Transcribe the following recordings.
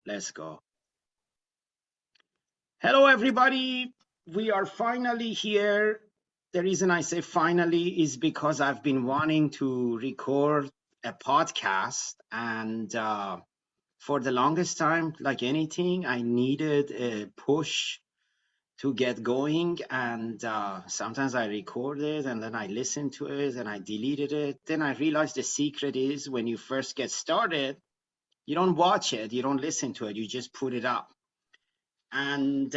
Let's go. Hello, everybody. We are finally here. The reason I say finally is because I've been wanting to record a podcast, and for the longest time, like anything, I needed a push to get going. And sometimes I record it and then I listen to it and I deleted it. Then I realized the secret is when you first get started, you don't watch it, you don't listen to it, you just put it up. And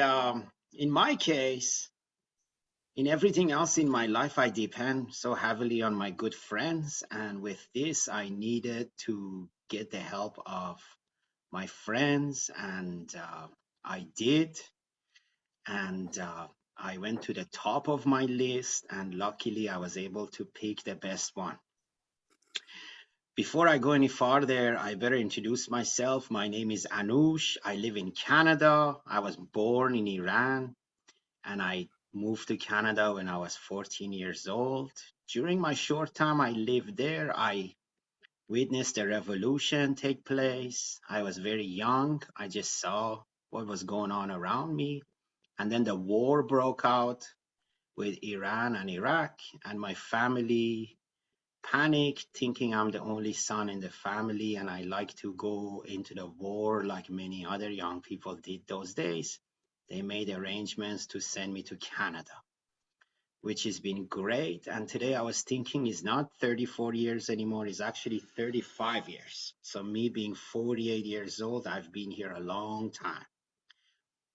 in my case, in everything else in my life, I depend so heavily on my good friends. And with this, I needed to get the help of my friends. And I did. And I went to the top of my list. And luckily, I was able to pick the best one. Before I go any farther, I better introduce myself. My name is Anush. I live in Canada. I was born in Iran and I moved to Canada when I was 14 years old. During my short time I lived there, I witnessed the revolution take place. I was very young. I just saw what was going on around me. And then the war broke out with Iran and Iraq, and my family panicked, thinking I'm the only son in the family, and I like to go into the war like many other young people did those days. They made arrangements to send me to Canada, which has been great. And today I was thinking it's not 34 years anymore, it's actually 35 years. So, me being 48 years old, I've been here a long time.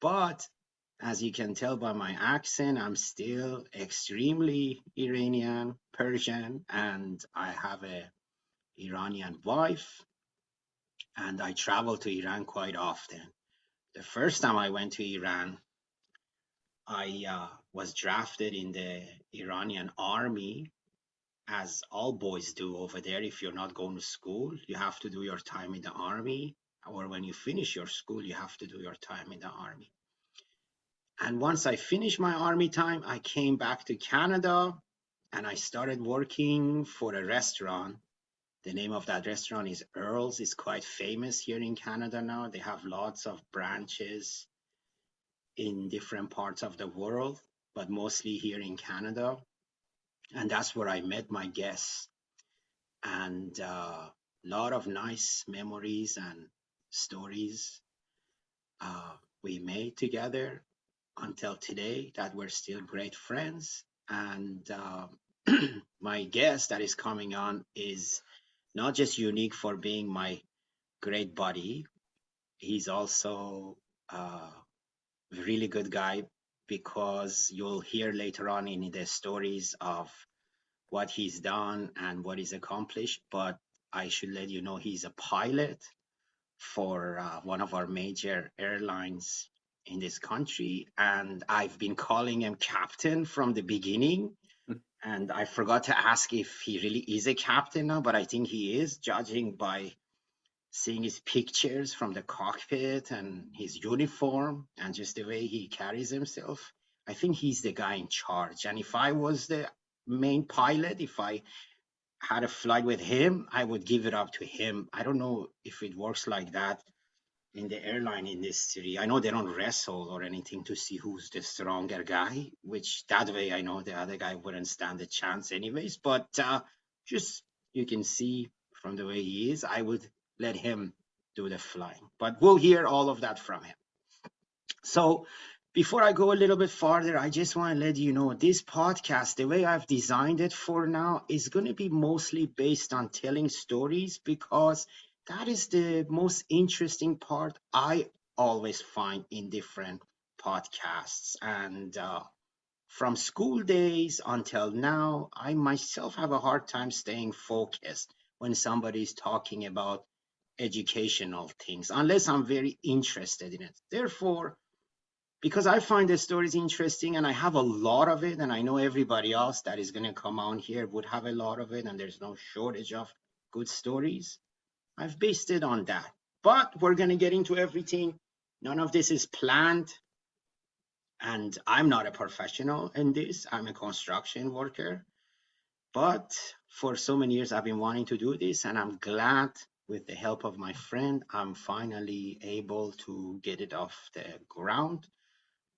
But as you can tell by my accent, I'm still extremely Iranian, Persian, and I have a Iranian wife, and I travel to Iran quite often. The first time I went to Iran, I was drafted in the Iranian army, as all boys do over there. If you're not going to school, you have to do your time in the army, or when you finish your school, you have to do your time in the army. And once I finished my army time, I came back to Canada and I started working for a restaurant. The name of that restaurant is Earl's. It's quite famous here in Canada now. They have lots of branches in different parts of the world, but mostly here in Canada. And that's where I met my guests. And a lot of nice memories and stories we made together until today that we're still great friends. And my guest that is coming on is not just unique for being my great buddy, he's also a really good guy, because you'll hear later on in the stories of what he's done and what he's accomplished. But I should let you know he's a pilot for one of our major airlines in this country. And I've been calling him captain from the beginning. And I forgot to ask if he really is a captain now, but I think he is, judging by seeing his pictures from the cockpit and his uniform and just the way he carries himself. I think he's the guy in charge. And if I was the main pilot, if I had a flight with him, I would give it up to him. I don't know if it works like that in the airline industry. I know they don't wrestle or anything to see who's the stronger guy, which that way I know the other guy wouldn't stand a chance anyways. But just you can see from the way he is, I would let him do the flying. But we'll hear all of that from him. So before I go a little bit farther, I just want to let you know this podcast, the way I've designed it for now, is going to be mostly based on telling stories, because that is the most interesting part I always find in different podcasts. And from school days until now, I myself have a hard time staying focused when somebody's talking about educational things, unless I'm very interested in it. Therefore, because I find the stories interesting and I have a lot of it, and I know everybody else that is going to come on here would have a lot of it, and there's no shortage of good stories. I've based it on that. But we're going to get into everything. None of this is planned, and I'm not a professional in this. I'm a construction worker. But for so many years, I've been wanting to do this, and I'm glad with the help of my friend, I'm finally able to get it off the ground.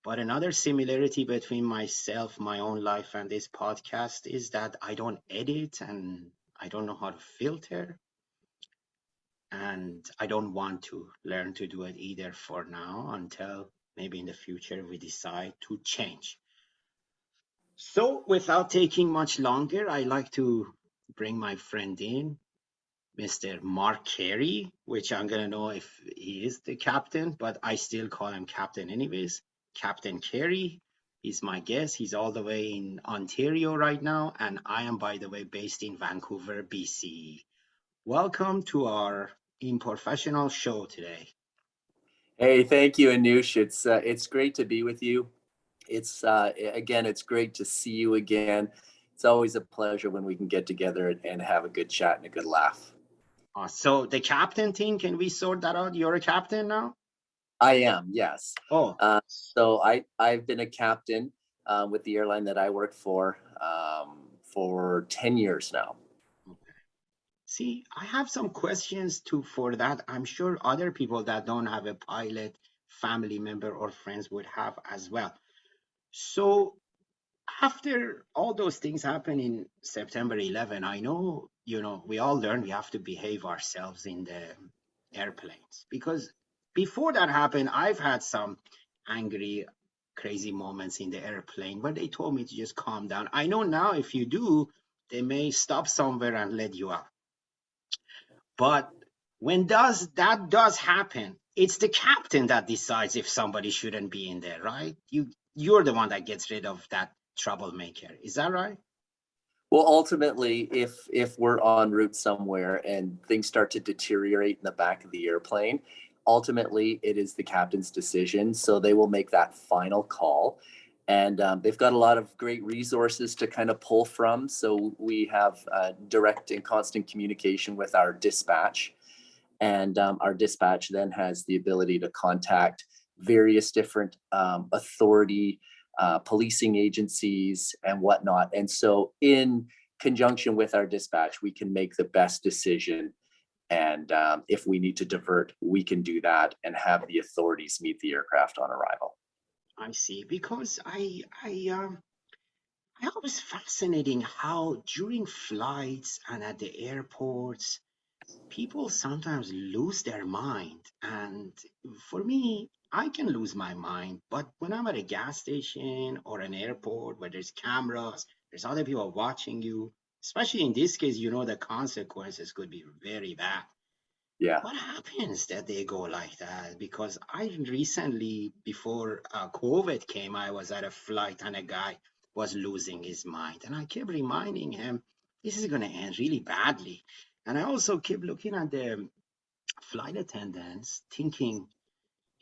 But another similarity between myself, my own life, and this podcast is that I don't edit and I don't know how to filter. And I don't want to learn to do it either for now until maybe in the future we decide to change. So, without taking much longer, I like to bring my friend in, Mr. Mark Cary, which I'm gonna know if he is the captain, but I still call him captain anyways. Captain Cary is my guest. He's all the way in Ontario right now, and I am, by the way, based in Vancouver, BC. Welcome to our Professional show today. Hey, thank you, Anush. It's great to be with you. It's again, it's great to see you again. It's always a pleasure when we can get together and have a good chat and a good laugh. So the captain thing, can we sort that out? You're a captain now? I am, yes. Oh, So I've been a captain with the airline that I work for 10 years now. okay. See, I have some questions too for that. I'm sure other people that don't have a pilot family member or friends would have as well. So after all those things happen in September 11, I know, we all learned we have to behave ourselves in the airplanes because before that happened, I've had some angry, crazy moments in the airplane where they told me to just calm down. I know now if you do, they may stop somewhere and let you out. But when does happen, it's the captain that decides if somebody shouldn't be in there, right? You're the one that gets rid of that troublemaker. Is that right? Well, ultimately, if we're en route somewhere and things start to deteriorate in the back of the airplane, ultimately it is the captain's decision. So they will make that final call, and they've got a lot of great resources to kind of pull from. So we have direct and constant communication with our dispatch, and our dispatch then has the ability to contact various different authority policing agencies and whatnot. And so, in conjunction with our dispatch, we can make the best decision. And if we need to divert, we can do that and have the authorities meet the aircraft on arrival. I see. Because I always fascinating how during flights and at the airports people sometimes lose their mind. And for me, I can lose my mind, but when I'm at a gas station or an airport where there's cameras, there's other people watching you, especially in this case, the consequences could be very bad. Yeah. What happens that they go like that? Because I recently, before COVID came, I was at a flight and a guy was losing his mind. And I kept reminding him, this is going to end really badly. And I also kept looking at the flight attendants, thinking,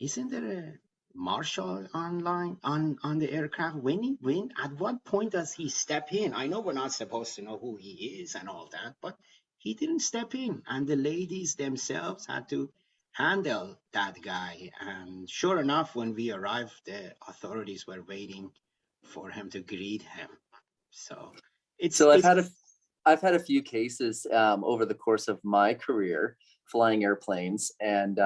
isn't there a marshal online on the aircraft? When at what point does he step in? I know we're not supposed to know who he is and all that, but he didn't step in, and the ladies themselves had to handle that guy. And sure enough, when we arrived, the authorities were waiting for him to greet him. So it's So I've it's had a I've had a few cases over the course of my career flying airplanes, and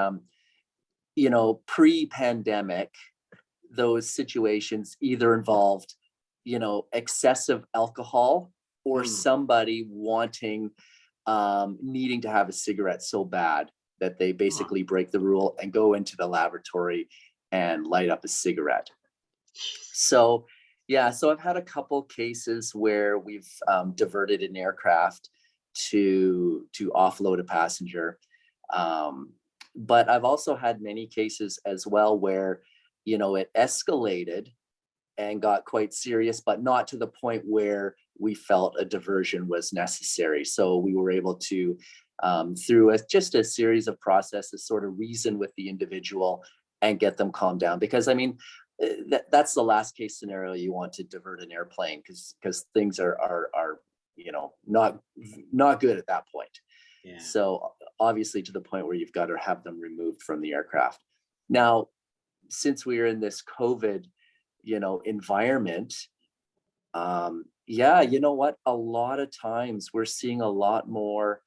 pre-pandemic, those situations either involved, excessive alcohol or mm, somebody needing to have a cigarette so bad that they oh, basically break the rule and go into the lavatory and light up a cigarette. So, yeah, so I've had a couple cases where we've diverted an aircraft to offload a passenger. Um, but I've also had many cases as well where, it escalated and got quite serious, but not to the point where we felt a diversion was necessary. So we were able to, through just a series of processes, sort of reason with the individual and get them calmed down. Because I mean, that's the last case scenario you want to divert an airplane because things are not good at that point. yeah. So obviously to the point where you've got to have them removed from the aircraft. Now, since we are in this COVID, environment, yeah, you know what? A lot of times we're seeing a lot more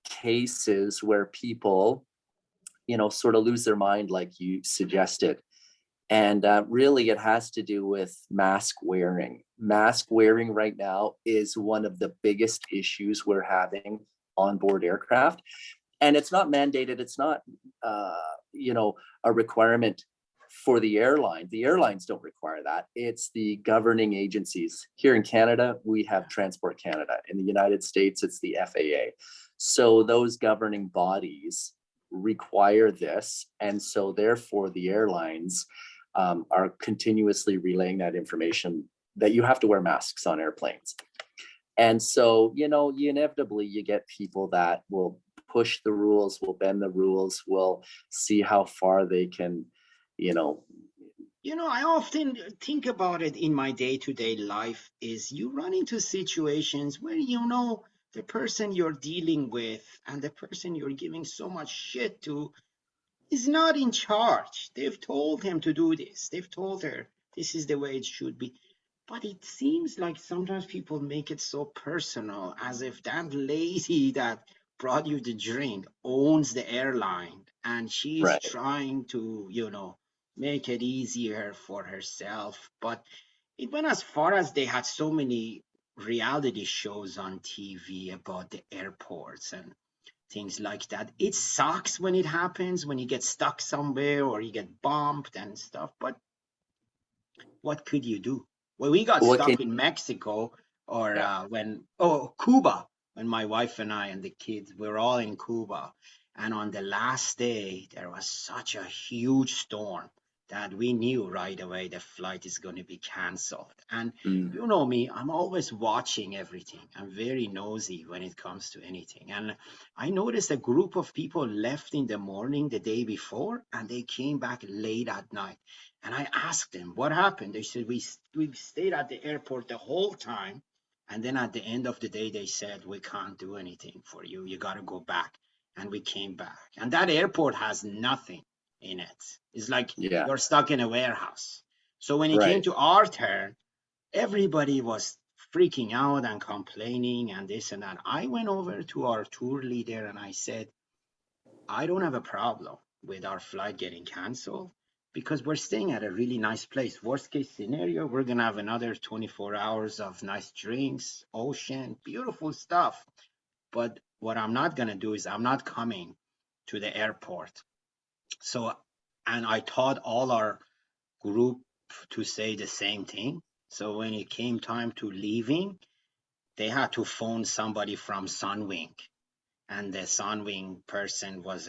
cases where people, sort of lose their mind, like you suggested. And really, it has to do with mask wearing. Mask wearing right now is one of the biggest issues we're having on board aircraft. And it's not mandated. It's not, a requirement for the airline. The airlines don't require that. It's the governing agencies. Here in Canada, we have Transport Canada. In the United States, it's the FAA. So those governing bodies require this. And so therefore the airlines are continuously relaying that information that you have to wear masks on airplanes. And so, inevitably you get people that will push the rules, will bend the rules, will see how far they can, you know, I often think about it in my day-to-day life is you run into situations where the person you're dealing with and the person you're giving so much shit to is not in charge. They've told him to do this. They've told her this is the way it should be. But it seems like sometimes people make it so personal, as if that lady that brought you the drink owns the airline and she's right. trying to, make it easier for herself. But it went as far as they had so many reality shows on TV about the airports and things like that. It sucks when it happens, when you get stuck somewhere or you get bumped and stuff, but what could you do? Well, we got What can, stuck in Mexico or yeah. Cuba, when my wife and I and the kids were all in Cuba. And on the last day, there was such a huge storm that we knew right away the flight is going to be canceled. And Mm, you know me, I'm always watching everything. I'm very nosy when it comes to anything. And I noticed a group of people left in the morning the day before and they came back late at night. And I asked them, what happened? They said, we stayed at the airport the whole time. And then at the end of the day, they said, we can't do anything for you. You got to go back. And we came back. And that airport has nothing in it. It's like yeah. you're stuck in a warehouse. So when it came Right. to our turn, everybody was freaking out and complaining and this and that. I went over to our tour leader and I said, I don't have a problem with our flight getting canceled because we're staying at a really nice place. Worst case scenario, we're going to have another 24 hours of nice drinks, ocean, beautiful stuff. But what I'm not going to do is I'm not coming to the airport. So, and I taught all our group to say the same thing. So when it came time to leaving, they had to phone somebody from Sunwing, and the Sunwing person was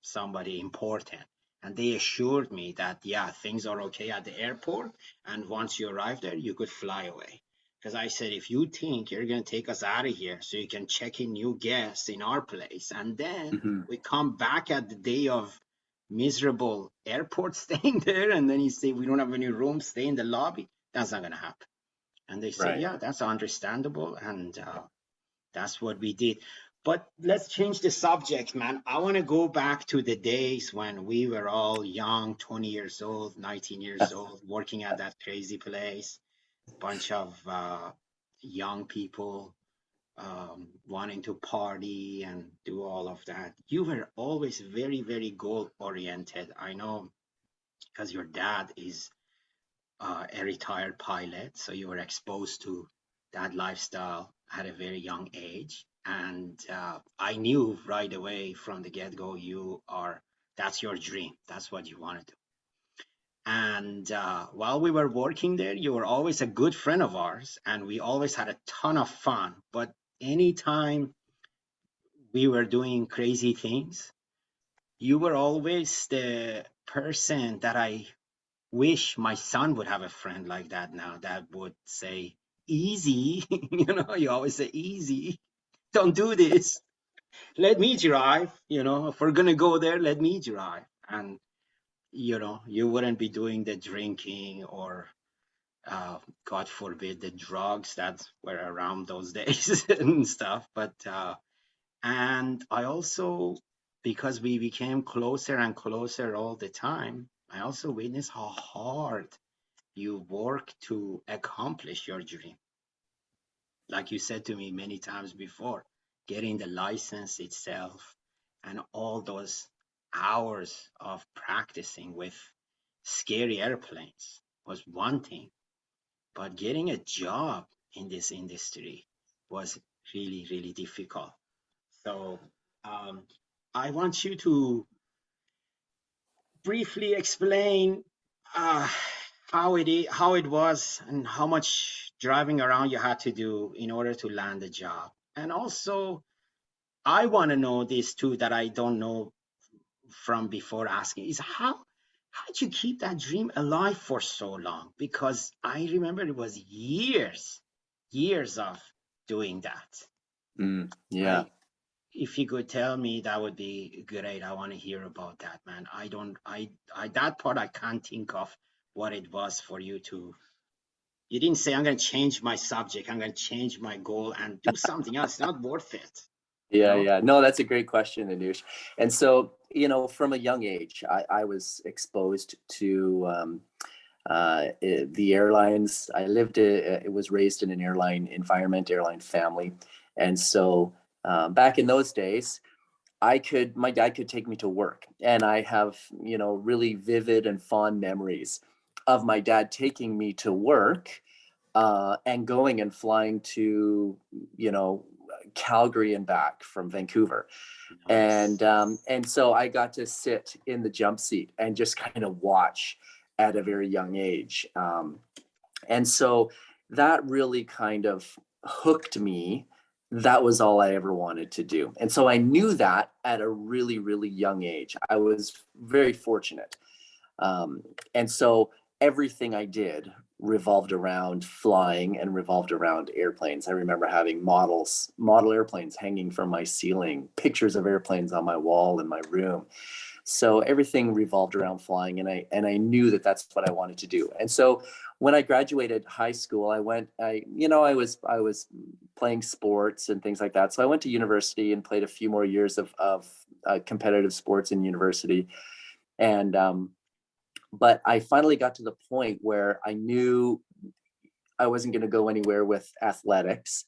somebody important. And they assured me that, yeah, things are okay at the airport. And once you arrive there, you could fly away. Because I said, if you think you're going to take us out of here so you can check in new guests in our place, and then Hmm. we come back at the day of miserable airport staying there, and then you say, we don't have any room, stay in the lobby, that's not going to happen. And they said, Right. yeah, that's understandable. And that's what we did. But let's change the subject, man. I want to go back to the days when we were all young, 20 years old, 19 years old, working at that crazy place, bunch of young people wanting to party and do all of that. You were always very, very goal oriented. I know because your dad is a retired pilot, so you were exposed to that lifestyle at a very young age. And I knew right away from the get go, that's your dream. That's what you want to do. And while we were working there, you were always a good friend of ours, and we always had a ton of fun. But anytime we were doing crazy things, you were always the person that I wish my son would have a friend like that now that would say, easy. You always say, easy. Don't do this. Let me drive. If we're going to go there, let me drive. And, you wouldn't be doing the drinking or, God forbid, the drugs that were around those days and stuff. And I also, because we became closer and closer all the time, I also witnessed how hard you work to accomplish your dream. Like you said to me many times before, getting the license itself, and all those hours of practicing with scary airplanes was one thing, but getting a job in this industry was really, really difficult. So um, I want you to briefly explain uh, how it was, and how much driving around you had to do in order to land a job. And also, I want to know this too that I don't know from before asking is how did you keep that dream alive for so long? Because I remember it was years of doing that. Yeah. I If you could tell me, that would be great. I want to hear about that, man. I don't I that part I can't think of what it was for you to. You didn't say, I'm going to change my subject, I'm going to change my goal and do something else. It's not worth it, you Yeah, know? yeah. No, that's a great question, Anush. And so, from a young age, I was exposed to the airlines. It was raised in an airline environment, airline family. And so back in those days, my dad could take me to work. And I have, really vivid and fond memories of my dad taking me to work and going and flying to, you know, Calgary and back from Vancouver. Nice. And so I got to sit in the jump seat and just kind of watch at a very young age. And so that really kind of hooked me. That was all I ever wanted to do. And so I knew that at a really, really young age. I was very fortunate. Um, and so everything I did revolved around flying and revolved around airplanes. I remember having model airplanes hanging from my ceiling, pictures of airplanes on my wall in my room. So everything revolved around flying, and I knew that that's what I wanted to do. And so when I graduated high school, I was playing sports and things like that. So I went to university and played a few more years of competitive sports in university. And but I finally got to the point where I knew I wasn't going to go anywhere with athletics,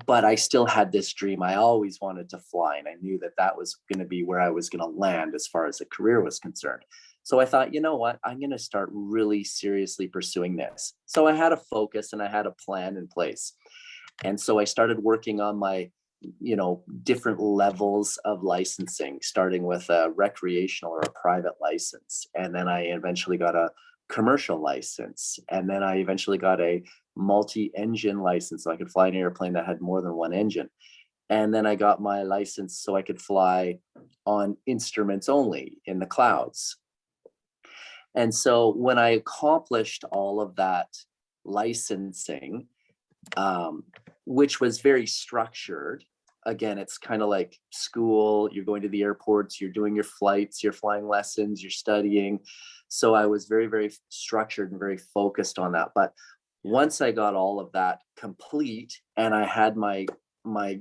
but I still had this dream. I always wanted to fly, and I knew that that was going to be where I was going to land as far as a career was concerned. So I thought, you know what, I'm going to start really seriously pursuing this. So I had a focus and I had a plan in place. And so I started working on my, different levels of licensing, starting with a recreational or a private license. And then I eventually got a commercial license. And then I eventually got a multi-engine license, so I could fly an airplane that had more than one engine. And then I got my license so I could fly on instruments only in the clouds. And so when I accomplished all of that licensing, um, which was very structured. Again, it's kind of like school. You're going to the airports, you're doing your flights, you're flying lessons, you're studying. So I was very, very structured and very focused on that. But once I got all of that complete and I had my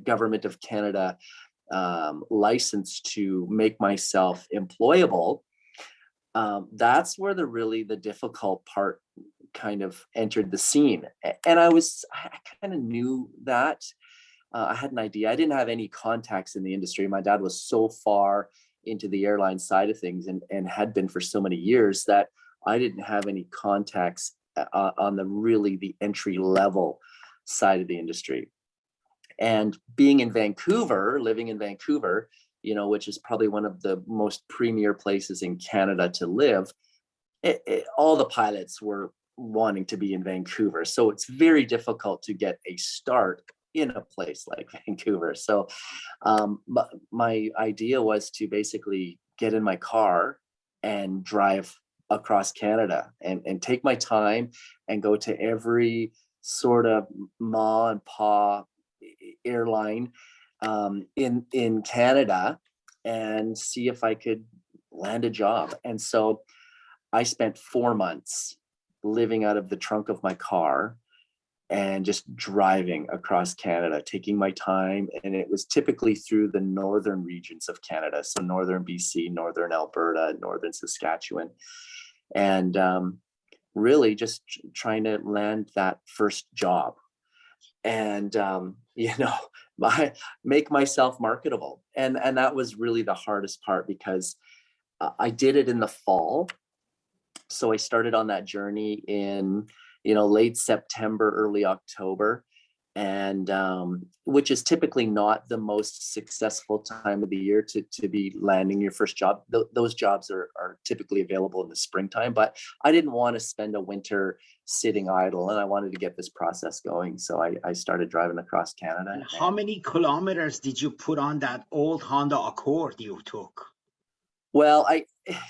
government of Canada license to make myself employable, that's where the difficult part kind of entered the scene. And I kind of knew that. I had an idea. I didn't have any contacts in the industry. My dad was so far into the airline side of things and had been for so many years that I didn't have any contacts on the entry level side of the industry. And being in Vancouver, living in Vancouver, which is probably one of the most premier places in Canada to live, all the pilots were wanting to be in Vancouver. So it's very difficult to get a start in a place like Vancouver. So my idea was to basically get in my car and drive across Canada and take my time and go to every sort of ma and pa airline in Canada and see if I could land a job. And so I spent 4 months living out of the trunk of my car and just driving across Canada, taking my time. And it was typically through the northern regions of Canada. So northern BC, northern Alberta, northern Saskatchewan. And really just trying to land that first job. And, make myself marketable. And that was really the hardest part, because I did it in the fall. So I started on that journey in, late September, early October, and which is typically not the most successful time of the year to be landing your first job. Those jobs are typically available in the springtime, but I didn't want to spend a winter sitting idle, and I wanted to get this process going. So I started driving across And Canada. how And many kilometers did you put on that old Honda Accord you took? well, I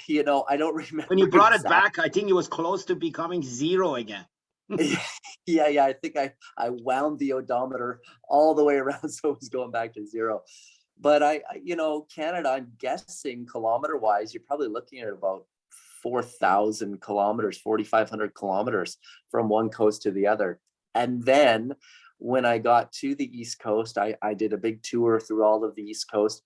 don't When you remember brought it exactly. back, I think it was close to becoming zero again. Yeah, I think I wound the odometer all the way around, so it was going back to zero. But Canada, I'm guessing kilometer wise, you're probably looking at about 4,000 kilometers, 4,500 kilometers from one coast to the other. And then when I got to the East Coast, I did a big tour through all of the East Coast.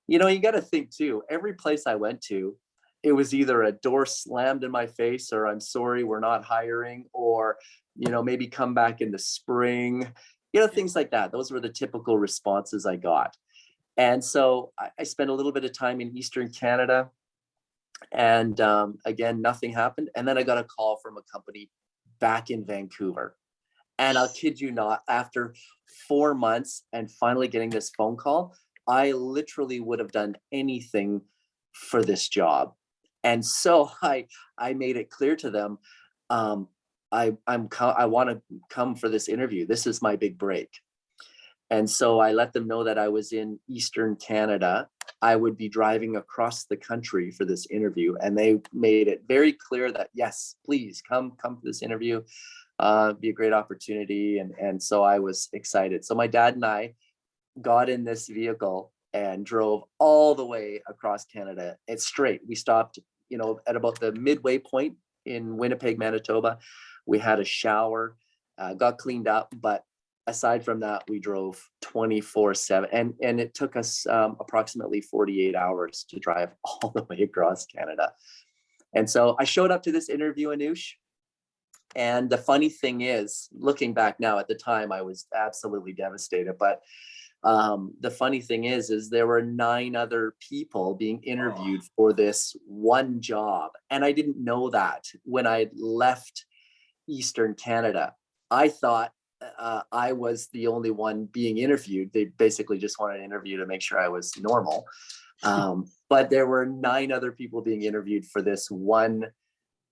You got to think too, every place I went to, it was either a door slammed in my face, or I'm sorry, we're not hiring, or, maybe come back in the spring, Yeah. things like that. Those were the typical responses I got. And so I spent a little bit of time in Eastern Canada, and again, nothing happened. And then I got a call from a company back in Vancouver. And I'll kid you not, after 4 months and finally getting this phone call, I literally would have done anything for this job. And so I made it clear to them, um, I want to come for this interview. This is my big break. And so I let them know that I was in Eastern Canada. I would be driving across the country for this interview. And they made it very clear that, yes, please come to this interview. Be a great opportunity. And so I was excited. So my dad and I got in this vehicle and drove all the way across Canada. It's straight. We stopped, at about the midway point in Winnipeg, Manitoba. We had a shower, got cleaned up, but aside from that, we drove 24/7, and it took us approximately 48 hours to drive all the way across Canada. And so I showed up to this interview, Anush. And the funny thing is, looking back now, at the time, I was absolutely devastated. But the funny thing is there were 9 other people being Oh, interviewed for this one job. And I didn't know that when I left Eastern Canada. I thought I was the only one being interviewed. They basically just wanted an interview to make sure I was normal. But there were 9 other people being interviewed for this one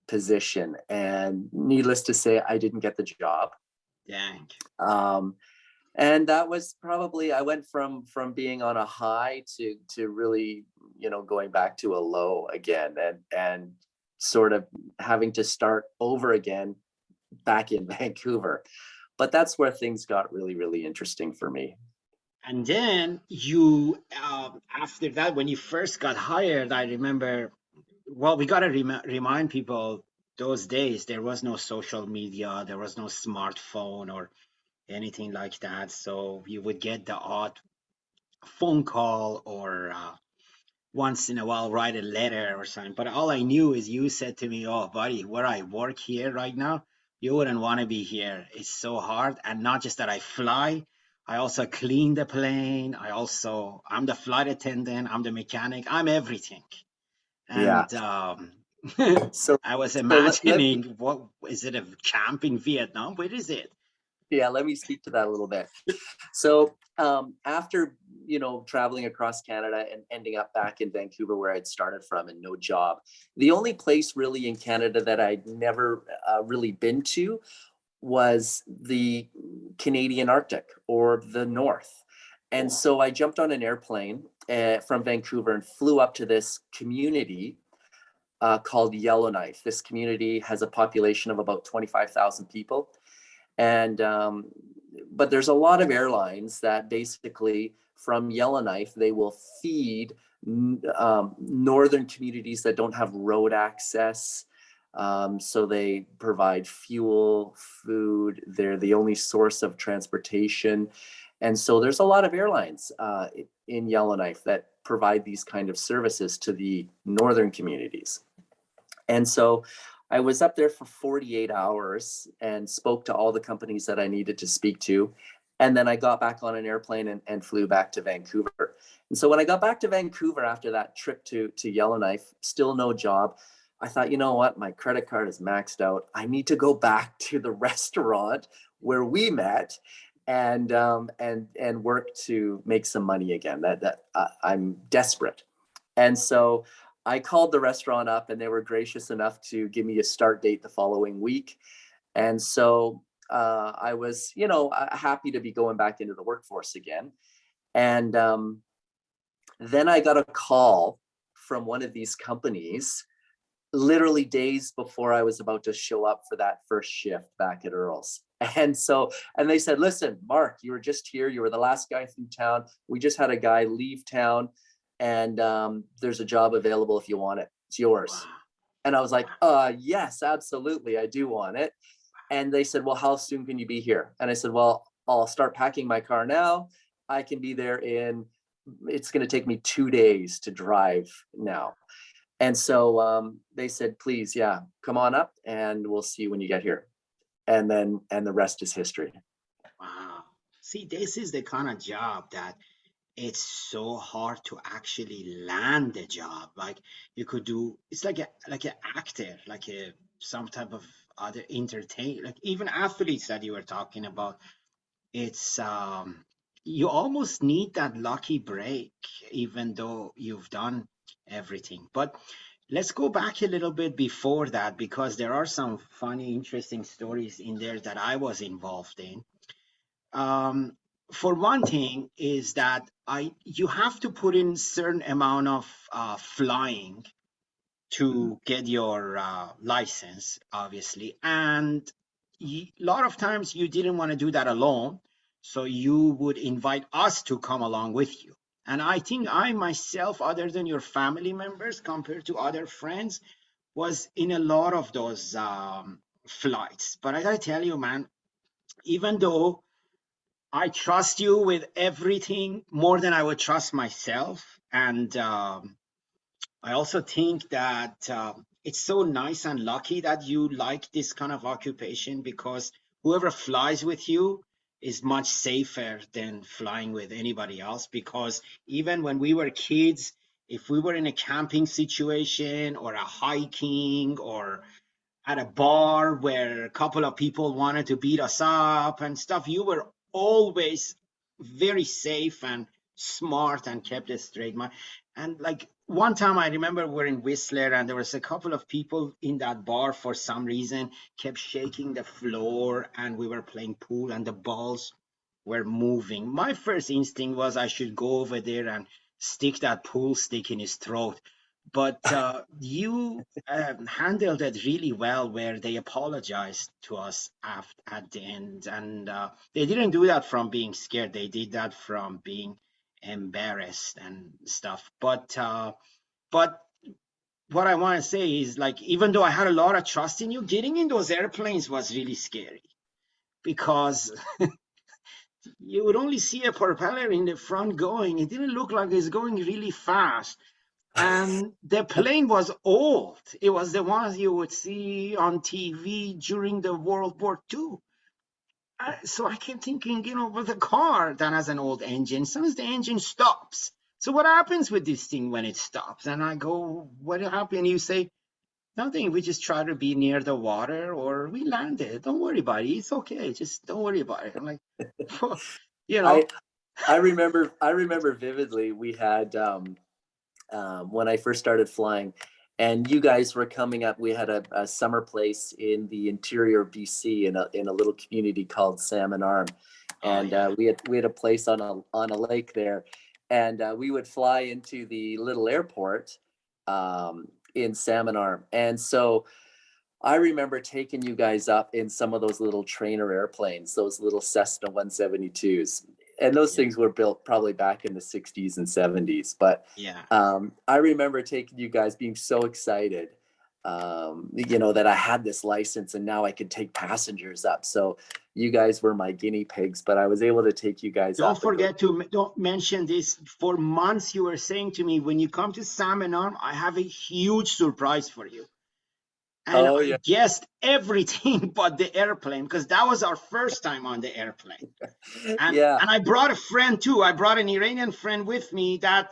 position. And needless to say, I didn't get the job. dang. Um, and that was probably, I went from being on a high to really, going back to a low again, and sort of having to start over again back in Vancouver. But that's where things got really, really interesting for me. And then you, after that, when you first got hired, I remember, well, we got to remind people those days there was no social media, there was no smartphone or anything like that. So you would get the odd phone call or once in a while write a letter or something. But all I knew is you said to me, "Oh, buddy, where I work here right now, you wouldn't want to be here. It's so hard. And not just that I fly, I also clean the plane. I'm the flight attendant, I'm the mechanic, I'm everything." Yeah. And So I was so let imagining, what is it, a camp in Vietnam? Where is it? yeah, let me speak to that a little bit. So after traveling across Canada and ending up back in Vancouver, where I'd started from, and no job, the only place really in Canada that I'd never really been to was the Canadian Arctic, or the North. And so I jumped on an airplane from Vancouver and flew up to this community called Yellowknife. This community has a population of about 25,000 people. And but there's a lot of airlines that basically, from Yellowknife, they will feed northern communities that don't have road access. So they provide fuel, food. They're the only source of transportation. And so there's a lot of airlines in Yellowknife that provide these kind of services to the northern communities. And so I was up there for 48 hours and spoke to all the companies that I needed to speak to. And then I got back on an airplane and flew back to Vancouver. And so when I got back to Vancouver after that trip to Yellowknife, still no job, I thought, you know what, my credit card is maxed out. I need to go back to the restaurant where we met and work to make some money again. I'm desperate. And so I called the restaurant up and they were gracious enough to give me a start date the following week. And so I was, happy to be going back into the workforce again. And then I got a call from one of these companies literally days before I was about to show up for that first shift back at Earl's. And they said, listen, Mark, you were just here. You were the last guy through town. We just had a guy leave town and there's a job available if you want it. It's yours. Wow. And I was like, yes, absolutely. I do want it. And they said, well, how soon can you be here? And I said, well, I'll start packing my car now. I can be there it's going to take me 2 days to drive now. And so they said, please, yeah, come on up and we'll see you when you get here. And the rest is history. Wow. See, this is the kind of job that it's so hard to actually land the job. Like you could do, it's like an actor, like some type of other entertain, like even athletes that you were talking about. It's you almost need that lucky break, even though you've done everything. But let's go back a little bit before that because there are some funny, interesting stories in there that I was involved in. Um, for one thing, is that you have to put in certain amount of flying to get your license, obviously. And a lot of times you didn't want to do that alone. So you would invite us to come along with you. And I think I myself, other than your family members, compared to other friends, was in a lot of those flights. But I gotta tell you, man, even though I trust you with everything more than I would trust myself, and I also think that it's so nice and lucky that you like this kind of occupation because whoever flies with you is much safer than flying with anybody else. Because even when we were kids, if we were in a camping situation or a hiking or at a bar where a couple of people wanted to beat us up and stuff, you were always very safe and smart and kept a straight mind. And like one time I remember we're in Whistler and there was a couple of people in that bar for some reason kept shaking the floor and we were playing pool and the balls were moving. My first instinct was I should go over there and stick that pool stick in his throat. But you handled it really well, where they apologized to us at the end. And they didn't do that from being scared, they did that from being embarrassed and stuff. But what I want to say is, like, even though I had a lot of trust in you, getting in those airplanes was really scary because you would only see a propeller in the front going. It didn't look like it's going really fast. And the plane was old. It was the ones you would see on TV during the World War II. So I kept thinking, with a car that has an old engine, sometimes the engine stops. So what happens with this thing when it stops? And I go, what happened? You say, nothing. We just try to be near the water or we landed. Don't worry about it. It's okay. Just don't worry about it. I'm like, you I know, I remember vividly. We had when I first started flying, and you guys were coming up. We had a summer place in the interior of BC in a little community called Salmon Arm, oh and yeah, we had a place on a lake there, and we would fly into the little airport in Salmon Arm, and so I remember taking you guys up in some of those little trainer airplanes, those little Cessna 172s. And those yeah, things were built probably back in the 60s and 70s. But yeah. I remember taking you guys being so excited, that I had this license and now I could take passengers up. So you guys were my guinea pigs, but I was able to take you guys Don't up and go. forget to don't mention this. For months, you were saying to me, when you come to Salmon Arm, I have a huge surprise for you. And Oh I yeah. guessed everything but the airplane because that was our first time on the airplane. And Yeah. and I brought a friend too. I brought an Iranian friend with me that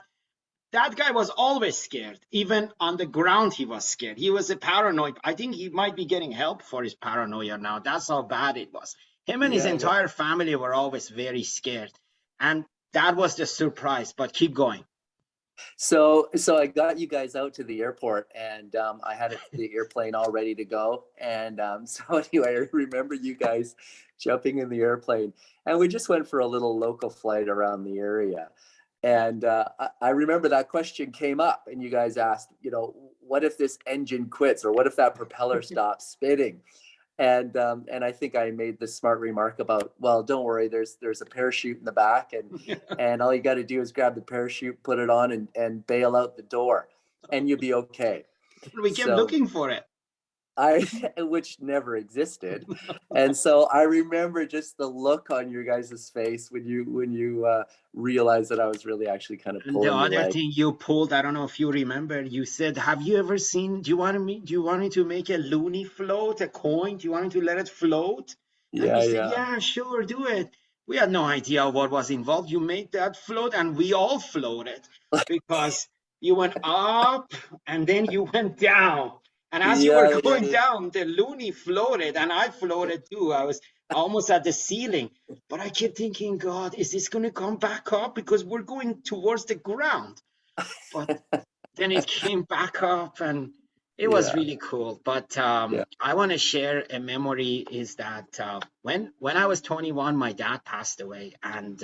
guy was always scared. Even on the ground, he was scared. He was a paranoid. I think he might be getting help for his paranoia now. That's how bad it was. Him and his Yeah. Yeah. entire family were always very scared. And that was the surprise. But keep going. So I got you guys out to the airport, and I had the airplane all ready to go. And so anyway, I remember you guys jumping in the airplane, and we just went for a little local flight around the area. And I remember that question came up, and you guys asked, what if this engine quits, or what if that propeller stops spinning? And I think I made the smart remark about, well, don't worry, there's a parachute in the back, and all you got to do is grab the parachute, put it on, and bail out the door, and you'll be okay. We kept So looking for it. I, which never existed, and so I remember just the look on your guys' face when you realized that I was really actually kind of And the pulling your other leg. thing you pulled, I don't know if you remember, you said, "Have you ever seen? Do you want me to make a loony float, a coin? Do you want me to let it float?" And we Yeah, said, yeah, "Yeah, sure, do it." We had no idea what was involved. You made that float, and we all floated because you went up and then you went down. And as you were yeah, yeah, going yeah. down, the loony floated, and I floated too. I was almost at the ceiling. But I kept thinking, God, is this going to come back up? Because we're going towards the ground. But then it came back up and it was Yeah, really cool. But yeah, I want to share a memory is that when I was 21, my dad passed away. And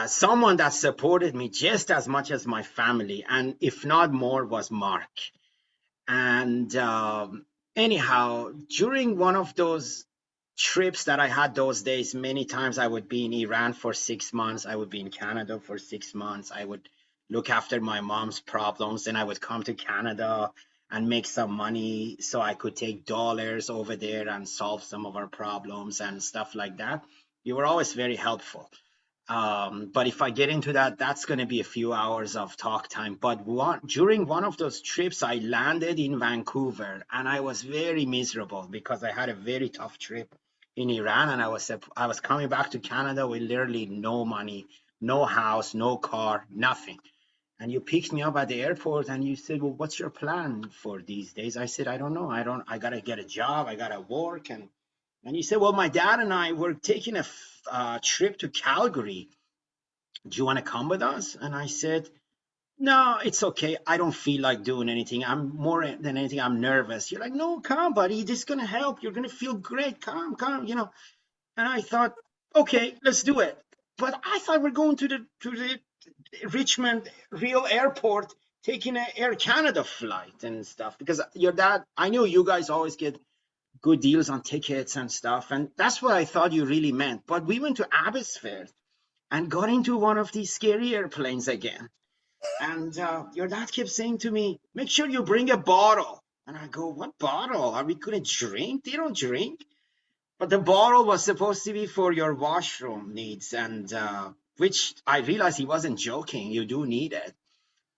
someone that supported me just as much as my family, and if not more, was Mark. And anyhow, during one of those trips that I had those days, many times I would be in Iran for 6 months. I would be in Canada for 6 months. I would look after my mom's problems. Then I would come to Canada and make some money so I could take dollars over there and solve some of our problems and stuff like that. You were always very helpful. But if I get into that, that's going to be a few hours of talk time. But during one of those trips, I landed in Vancouver and I was very miserable because I had a very tough trip in Iran and I was coming back to Canada with literally no money, no house, no car, nothing. And you picked me up at the airport and you said, "Well, what's your plan for these days?" I said, "I don't know. I got to get a job. I got to work." And you said, "Well, my dad and I were taking a trip to Calgary. Do you want to come with us?" And I said, "No, it's okay. I don't feel like doing anything. I'm more than anything, I'm nervous." You're like, "No, come, buddy. This is going to help. You're going to feel great. Come. And I thought, okay, let's do it. But I thought we're going to the Richmond real airport, taking an Air Canada flight and stuff. Because your dad, I knew you guys always get good deals on tickets and stuff. And that's what I thought you really meant. But we went to Abbotsford and got into one of these scary airplanes again. And your dad kept saying to me, "Make sure you bring a bottle." And I go, "What bottle? Are we going to drink? They don't drink." But the bottle was supposed to be for your washroom needs. And which I realized he wasn't joking. You do need it.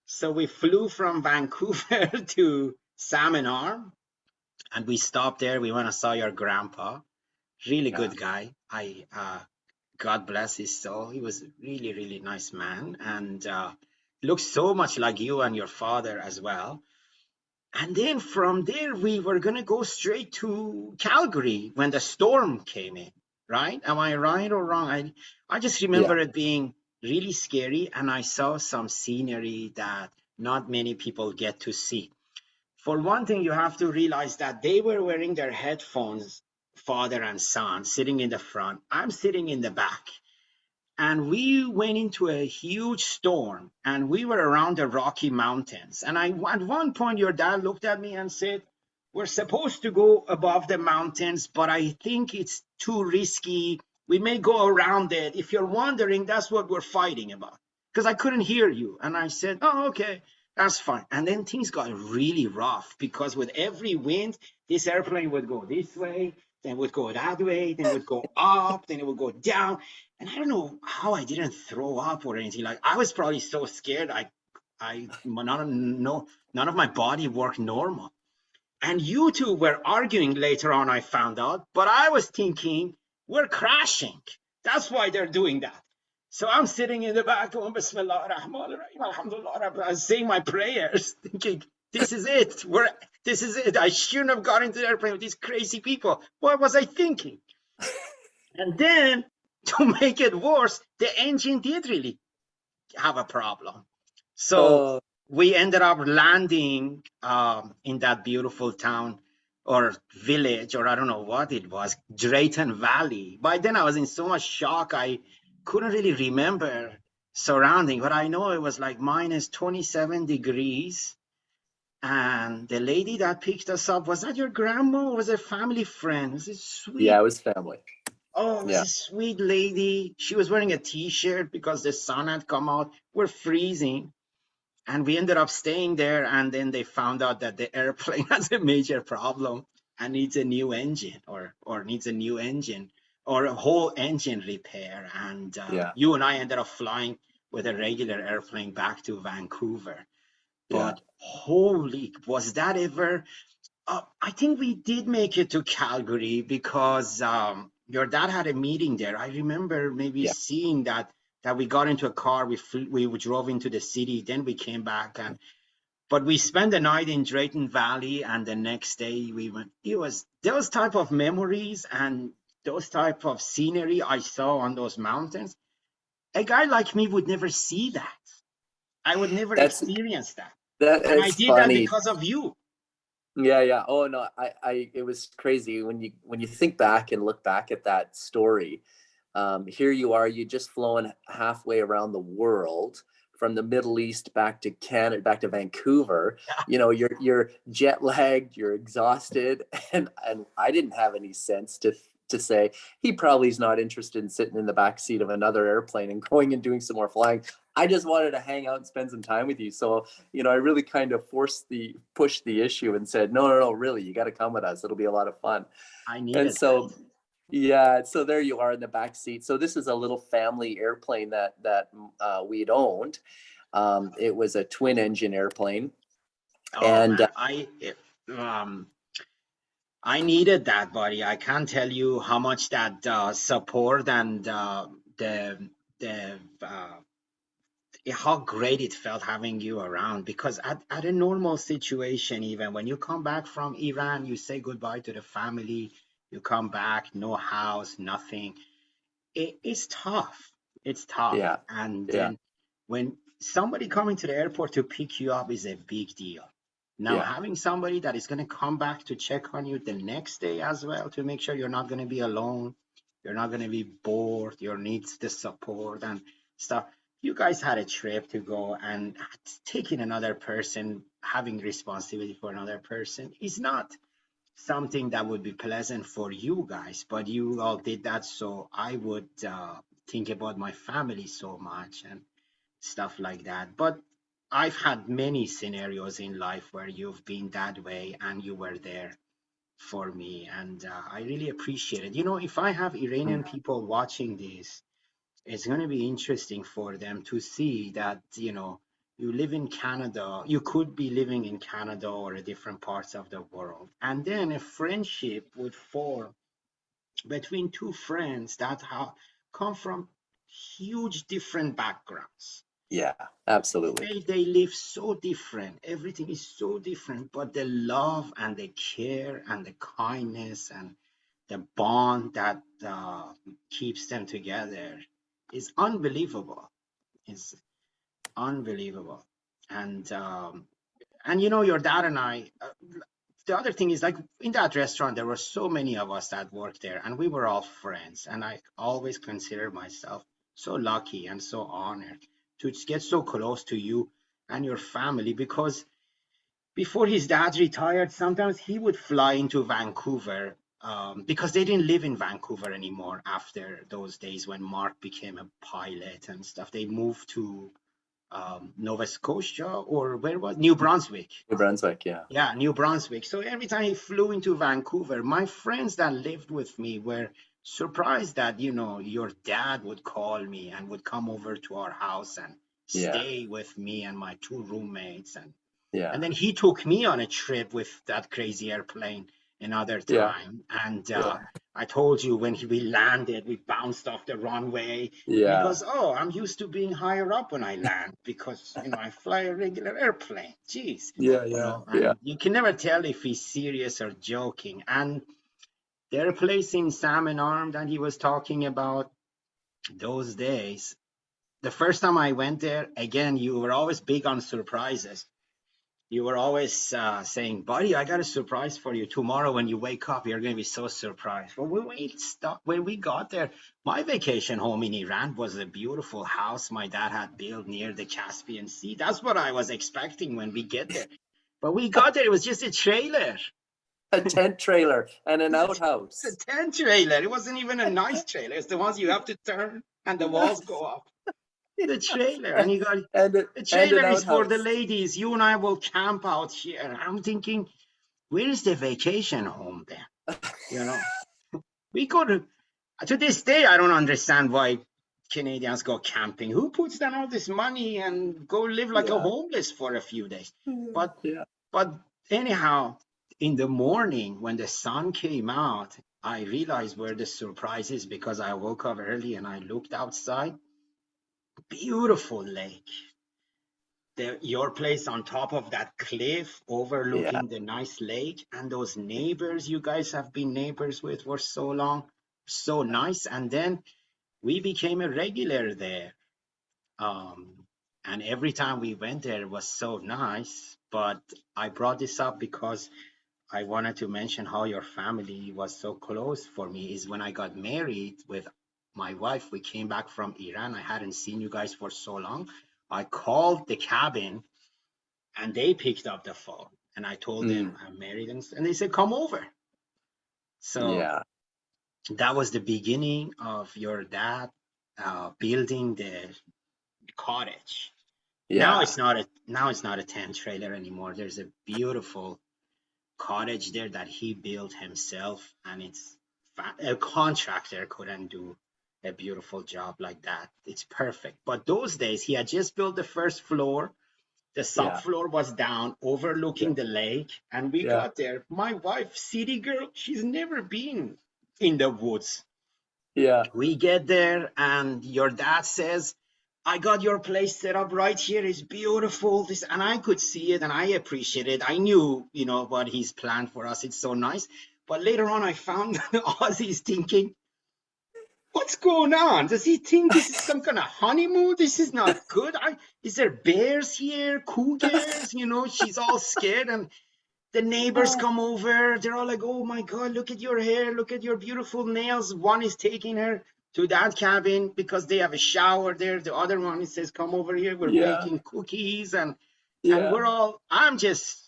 So we flew from Vancouver to Salmon Arm and we stopped there. We went and saw your grandpa. Really yeah. good guy. God bless his soul. He was really, really nice man and looks so much like you and your father as well. And then from there, we were going to go straight to Calgary when the storm came in, right? Am I right or wrong? I just Yeah. remember it being really scary and I saw some scenery that not many people get to see. For one thing, you have to realize that they were wearing their headphones, father and son, sitting in the front. I'm sitting in the back. And we went into a huge storm and we were around the Rocky Mountains. And at one point, your dad looked at me and said, "We're supposed to go above the mountains, but I think it's too risky. We may go around it. If you're wondering, that's what we're fighting about." Because I couldn't hear you. And I said, "Oh, okay, that's fine." And then things got really rough because with every wind, this airplane would go this way, then would go that way, then would go up, then it would go down. And I don't know how I didn't throw up or anything. Like I was probably so scared None of my body worked normal. And you two were arguing later on, I found out, but I was thinking, we're crashing. That's why they're doing that. So I'm sitting in the back going, Bismillah ar-Rahman ar-Rahim, Alhamdulillah, I'm saying my prayers, thinking, this is it. This is it. I shouldn't have got into the airplane with these crazy people. What was I thinking? And then, to make it worse, the engine did really have a problem. So Oh, we ended up landing in that beautiful town or village, or I don't know what it was, Drayton Valley. By then I was in so much shock, I couldn't really remember surrounding, but I know it was like minus 27 degrees. And the lady that picked us up, was that your grandma or was it a family friend? It was a yeah, sweet, it was family. oh, it was Yeah, a sweet lady. She was wearing a t-shirt because the sun had come out. We're freezing, and we ended up staying there, and then they found out that the airplane has a major problem and needs a new engine, or needs a new engine, or a whole engine repair. And yeah, you and I ended up flying with a regular airplane back to Vancouver. yeah, But holy, was that ever? I think we did make it to Calgary because your dad had a meeting there. I remember maybe yeah. seeing that we got into a car, we drove into the city, then we came back, and but we spent the night in Drayton Valley, and the next day we went. It was those type of memories and those type of scenery I saw on those mountains. A guy like me would never see that. I would never That's experience that, that. and I It's did that funny. because of you. Yeah, yeah. Oh no, it was crazy when you think back and look back at that story. Here you are, you just flown halfway around the world from the Middle East back to Canada, back to Vancouver. You're jet lagged, you're exhausted, and I didn't have any sense to say he probably is not interested in sitting in the back seat of another airplane and going and doing some more flying. I just wanted to hang out and spend some time with you. So I really kind of pushed the issue and said, no, no, no, really, you got to come with us. It'll be a lot of fun. I And needed that. so, yeah, so there you are in the back seat. So this is a little family airplane that we'd owned. It was a twin engine airplane, Oh and man, um I needed that, buddy. I can't tell you how much that support and the how great it felt having you around. Because at a normal situation, even when you come back from Iran, you say goodbye to the family. You come back, no house, nothing. It's tough. It's tough. yeah, And yeah, then when somebody coming to the airport to pick you up is a big deal. Now, yeah, having somebody that is going to come back to check on you the next day as well to make sure you're not going to be alone, you're not going to be bored, your needs the support and stuff. You guys had a trip to go, and taking another person, having responsibility for another person is not something that would be pleasant for you guys, but you all did that, so I would think about my family so much and stuff like that. But I've had many scenarios in life where you've been that way and you were there for me, and I really appreciate it. If I have mm, Iranian people watching this, it's going to be interesting for them to see that, you live in Canada, you could be living in Canada or different parts of the world. And then a friendship would form between two friends that come from huge different backgrounds. yeah, absolutely. They live so different. Everything is so different, but the love and the care and the kindness and the bond that keeps them together is unbelievable. It's unbelievable. And your dad and I. The other thing is, like, in that restaurant, there were so many of us that worked there, and we were all friends. And I always consider myself so lucky and so honored to get so close to you and your family, because before his dad retired, sometimes he would fly into Vancouver, because they didn't live in Vancouver anymore after those days when Mark became a pilot and stuff. They moved to Nova Scotia, or where was New Brunswick? New Brunswick, yeah. Yeah, New Brunswick. So every time he flew into Vancouver, my friends that lived with me were surprised that, your dad would call me and would come over to our house and Yeah. stay with me and my two roommates. And Yeah. then he took me on a trip with that crazy airplane another Yeah. time. And Yeah. I told you when we landed, we bounced off the runway. And he Yeah. goes, "Oh, I'm used to being higher up when I land because, I fly a regular airplane. Jeez." Yeah. Yeah. Yeah. And you can never tell if he's serious or joking. And their place in Salmon Arm that he was talking about those days, the first time I went there, again, you were always big on surprises. You were always saying, "Buddy, I got a surprise for you. Tomorrow when you wake up, you're going to be so surprised." Well, when we got there, my vacation home in Iran was a beautiful house my dad had built near the Caspian Sea. That's what I was expecting when we get there. But we got there, it was just a trailer. A tent trailer and an It's a outhouse. tent trailer. It wasn't even a nice trailer. It's the ones you have to turn and the walls go up. The trailer. And you got, the And an trailer is for the outhouse. ladies. You and I will camp out here. I'm thinking, where is the vacation home then? You know, we go to this day, I don't understand why Canadians go camping. Who puts down all this money and go live like a Yeah. homeless for a few days? But, Yeah. but anyhow, in the morning when the sun came out, I realized where the surprise is because I woke up early and I looked outside. Beautiful lake. Your place on top of that cliff Yeah. overlooking the nice lake, and those neighbors you guys have been neighbors with for so long, so nice. And then we became a regular there. And every time we went there, it was so nice. But I brought this up because I wanted to mention how your family was so close for me. Is when I got married with my wife, we came back from Iran. I hadn't seen you guys for so long. I called the cabin and they picked up the phone and I told them Mm. I'm married and they said, "Come over." So Yeah. that was the beginning of your dad building the cottage. Yeah. Now it's not a tent trailer anymore. There's a beautiful cottage there that he built himself, and it's a contractor couldn't do a beautiful job like that. It's perfect. But those days he had just built the first floor. The Yeah. subfloor was down, Yeah. overlooking the lake, and we Yeah. got there. My wife, city girl, she's never been in the woods. Yeah. We get there, and your dad says, "I got your place set up right here. It's beautiful." This, and I could see it, and I appreciate it. I knew, what he's planned for us. It's so nice. But later on, I found Ozzy's thinking, "What's going on? Does he think this is some kind of honeymoon? This is not good. Is there bears here, cougars?" She's all scared, and the neighbors Oh, come over. They're all like, "Oh my God, look at your hair. Look at your beautiful nails." One is taking her to that cabin because they have a shower there. The other one says, "Come over here. We're yeah. making cookies." And Yeah. I'm just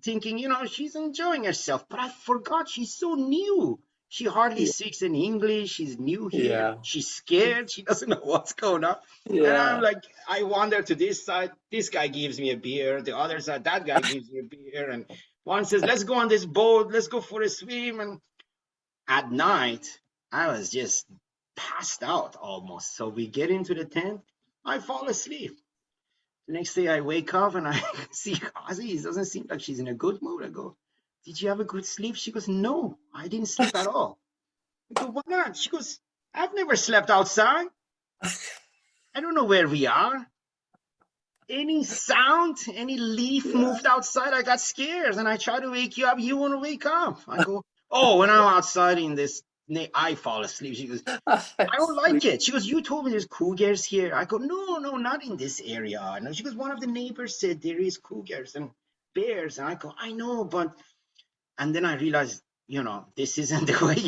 thinking, she's enjoying herself. But I forgot she's so new. She hardly Yeah. speaks in English. She's new here. Yeah. She's scared. She doesn't know what's going on. And I'm Yeah. like, I wander to this side. This guy gives me a beer. The other side, that guy gives me a beer. And one says, "Let's go on this boat. Let's go for a swim." And at night, I was just passed out almost. So we get into the tent. I fall asleep. The next day I wake up and I see Kazi. It doesn't seem like she's in a good mood. I go, "Did you have a good sleep?" She goes, "No, I didn't sleep at all." I go, "Why not?" She goes, "I've never slept outside. I don't know where we are. Any sound, any leaf Yeah. moved outside, I got scared and I try to wake you up. You want to wake up. I go, "Oh, when I'm outside in this, I fall asleep." She goes, I "I don't like sleep. it." She goes, "You told me there's cougars here." I go, "No, no, not in this area." And she goes, "One of the neighbors said there is cougars and bears." And I go, "I know, but," and then I realized, this isn't the way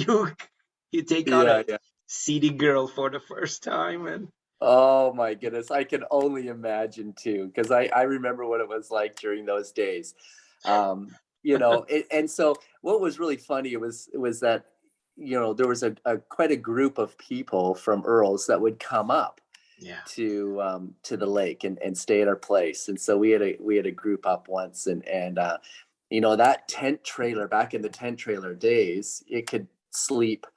you take out Yeah. a Yeah. city girl for the first time. And Oh my goodness. I can only imagine too, because I remember what it was like during those days. And so what was really funny was that, there was a quite a group of people from Earl's that would come up yeah, to the lake and stay at our place. And so we had a group up once, that tent trailer back in the tent trailer days, it could sleep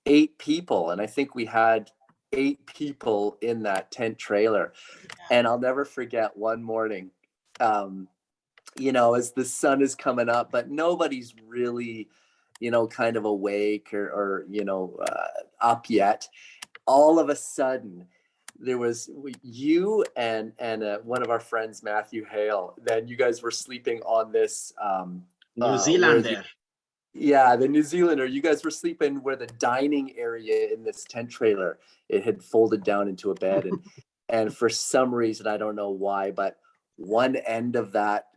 8 people. And I think we had 8 people in that tent trailer. And I'll never forget one morning, as the sun is coming up, but nobody's really, kind of awake or up yet. All of a sudden, there was you and one of our friends, Matthew Hale. Then you guys were sleeping on this New where the Zealander. the New Zealander. You guys were sleeping where the dining area in this tent trailer, it had folded down into a bed, and for some reason, I don't know why, but one end of that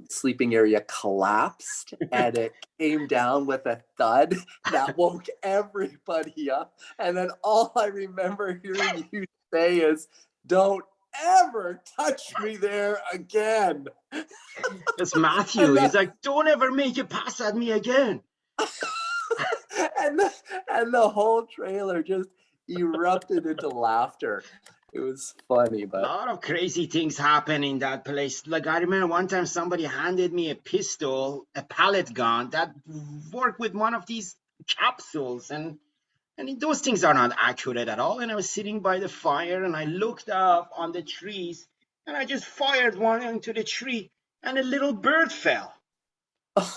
sleeping area collapsed and it came down with a thud that woke everybody up. And then all I remember hearing you say is, "Don't ever touch me there again." It's Matthew. And He's the, like, don't ever make a pass at me again. and the, and the whole trailer just erupted into laughter. It was funny, A but lot of crazy things happen in that place. Like I remember one time somebody handed me a pistol, a pellet gun that worked with one of these capsules, and those things are not accurate at all. And I was sitting by the fire and I looked up on the trees and I just fired one into the tree and a little bird fell.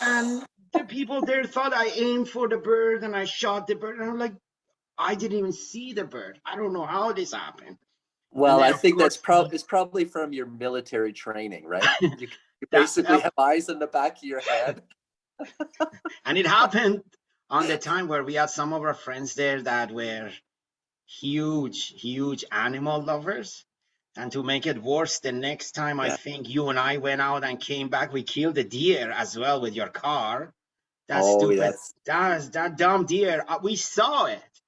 And the people there thought I aimed for the bird and I shot the bird. And I'm like, I didn't even see the bird. I don't know how this happened. And well, then, I of think course, it's probably from your military training, right? You that, basically have eyes in the back of your head. and it happened on the time where we had some of our friends there that were huge animal lovers. And to make it worse, the next time I Yeah. think you and I went out and came back, we killed a deer as well with your car. That Oh, stupid, yes. that dumb deer. We saw it,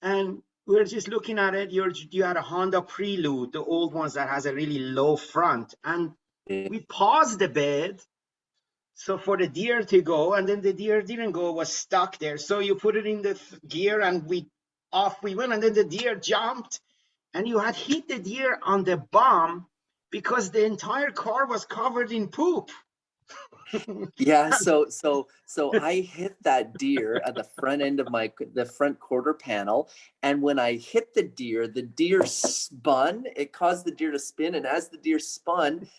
and we were just looking at it. You had a Honda Prelude, the old ones that has a really low front, and we paused the bed so for the deer to go, and then the deer didn't go, was stuck there. So you put it in the gear, and off we went, and then the deer jumped, and you had hit the deer on the bum because the entire car was covered in poop. Yeah, so I hit that deer at the front end of the front quarter panel, and when I hit the deer spun. It caused the deer to spin, and as the deer spun,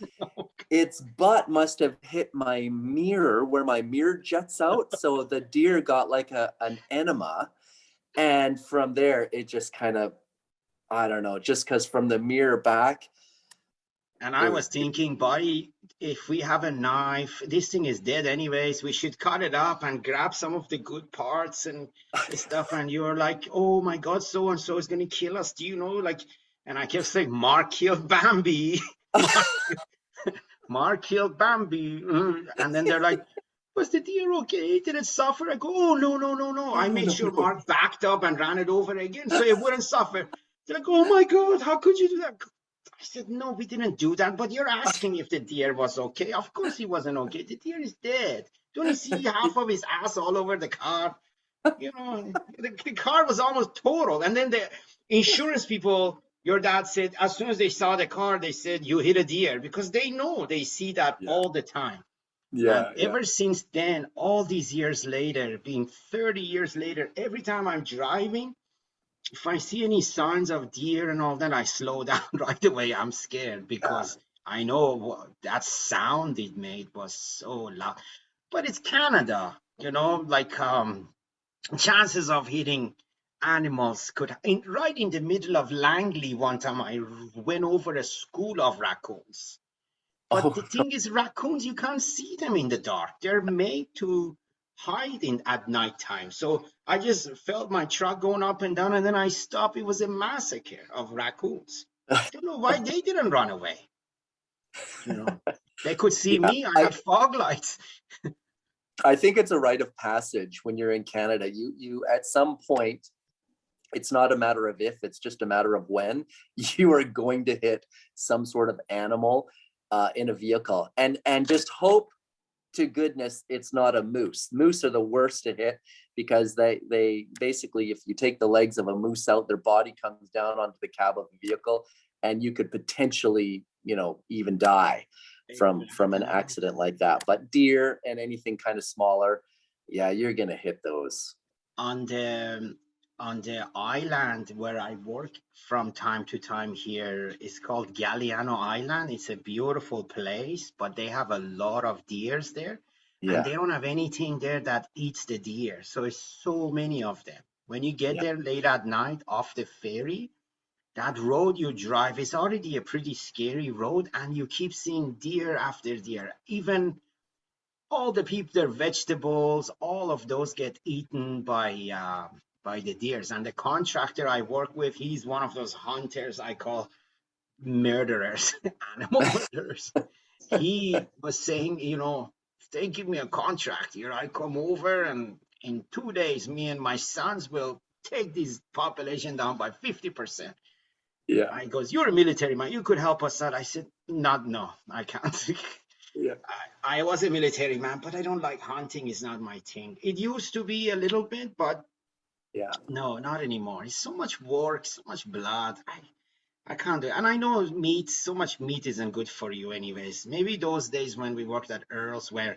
its butt must have hit my mirror where my mirror juts out. So the deer got like an enema, and from there it just kind of, I don't know, just because from the mirror back, And it I was was thinking, buddy, if we have a knife, this thing is dead anyways. We should cut it up and grab some of the good parts and stuff. And you're like, oh my God, so and so is going to kill us. Do you know? Like, and I kept saying, Mark killed Bambi. Mark, Mark killed Bambi. And then they're like, was the deer okay? Did it suffer? I go, oh, no, no, no, no. no, I no, made no, sure no. Mark backed up and ran it over again so it wouldn't suffer. They're like, oh my God, how could you do that? I said, no, we didn't do that. But you're asking if the deer was okay. Of course he wasn't okay. The deer is dead. Don't you see half of his ass all over the car? The car was almost total. And then the insurance people, your dad said, as soon as they saw the car, they said, you hit a deer because they know they see that Yeah, all the time. And yeah, yeah. ever since then, all these years later, being 30 years later, every time I'm driving, if I see any signs of deer and all that, I slow down right away. I'm scared Yeah. because I know that sound it made was so loud. But it's Canada, like chances of hitting animals right in the middle of Langley one time I went over a school of raccoons. But the Oh, thing is, raccoons, you can't see them in the dark. They're made to hide in at nighttime. So I just felt my truck going up and down, and then I stopped. It was a massacre of raccoons. I don't know why they didn't run away. You know, they could see yeah. me. I had fog lights. I think it's a rite of passage when you're in Canada. You at some point, it's not a matter of if, it's just a matter of when you are going to hit some sort of animal in a vehicle, and just hope to goodness it's not a moose. Moose are the worst to hit because they basically, if you take the legs of a moose out, their body comes down onto the cab of the vehicle, and you could potentially, even die from an Exactly. accident like that. But deer and anything kind of smaller, yeah, you're gonna hit those. On the on the island where I work from time to time here. It's called Galliano Island. It's a beautiful place, but they have a lot of deers there, and Yeah. they don't have anything there that eats the deer. So it's so many of them. When you get Yeah. there late at night off the ferry, that road you drive is already a pretty scary road, and you keep seeing deer after deer. Even all the people, their vegetables, all of those get eaten by the deers. And the contractor I work with, he's one of those hunters I call murderers, animal murderers. He was saying, if they give me a contract here, I come over and in 2 days, me and my sons will take this population down by 50%. Yeah. I goes, you're a military man. You could help us out. I said, not, no, I can't. Yeah. I was a military man, but I don't like hunting. Is not my thing. It used to be a little bit, but Yeah. no, not anymore. It's so much work, so much blood. I can't do it. And I know meat, so much meat isn't good for you anyways. Maybe those days when we worked at Earl's where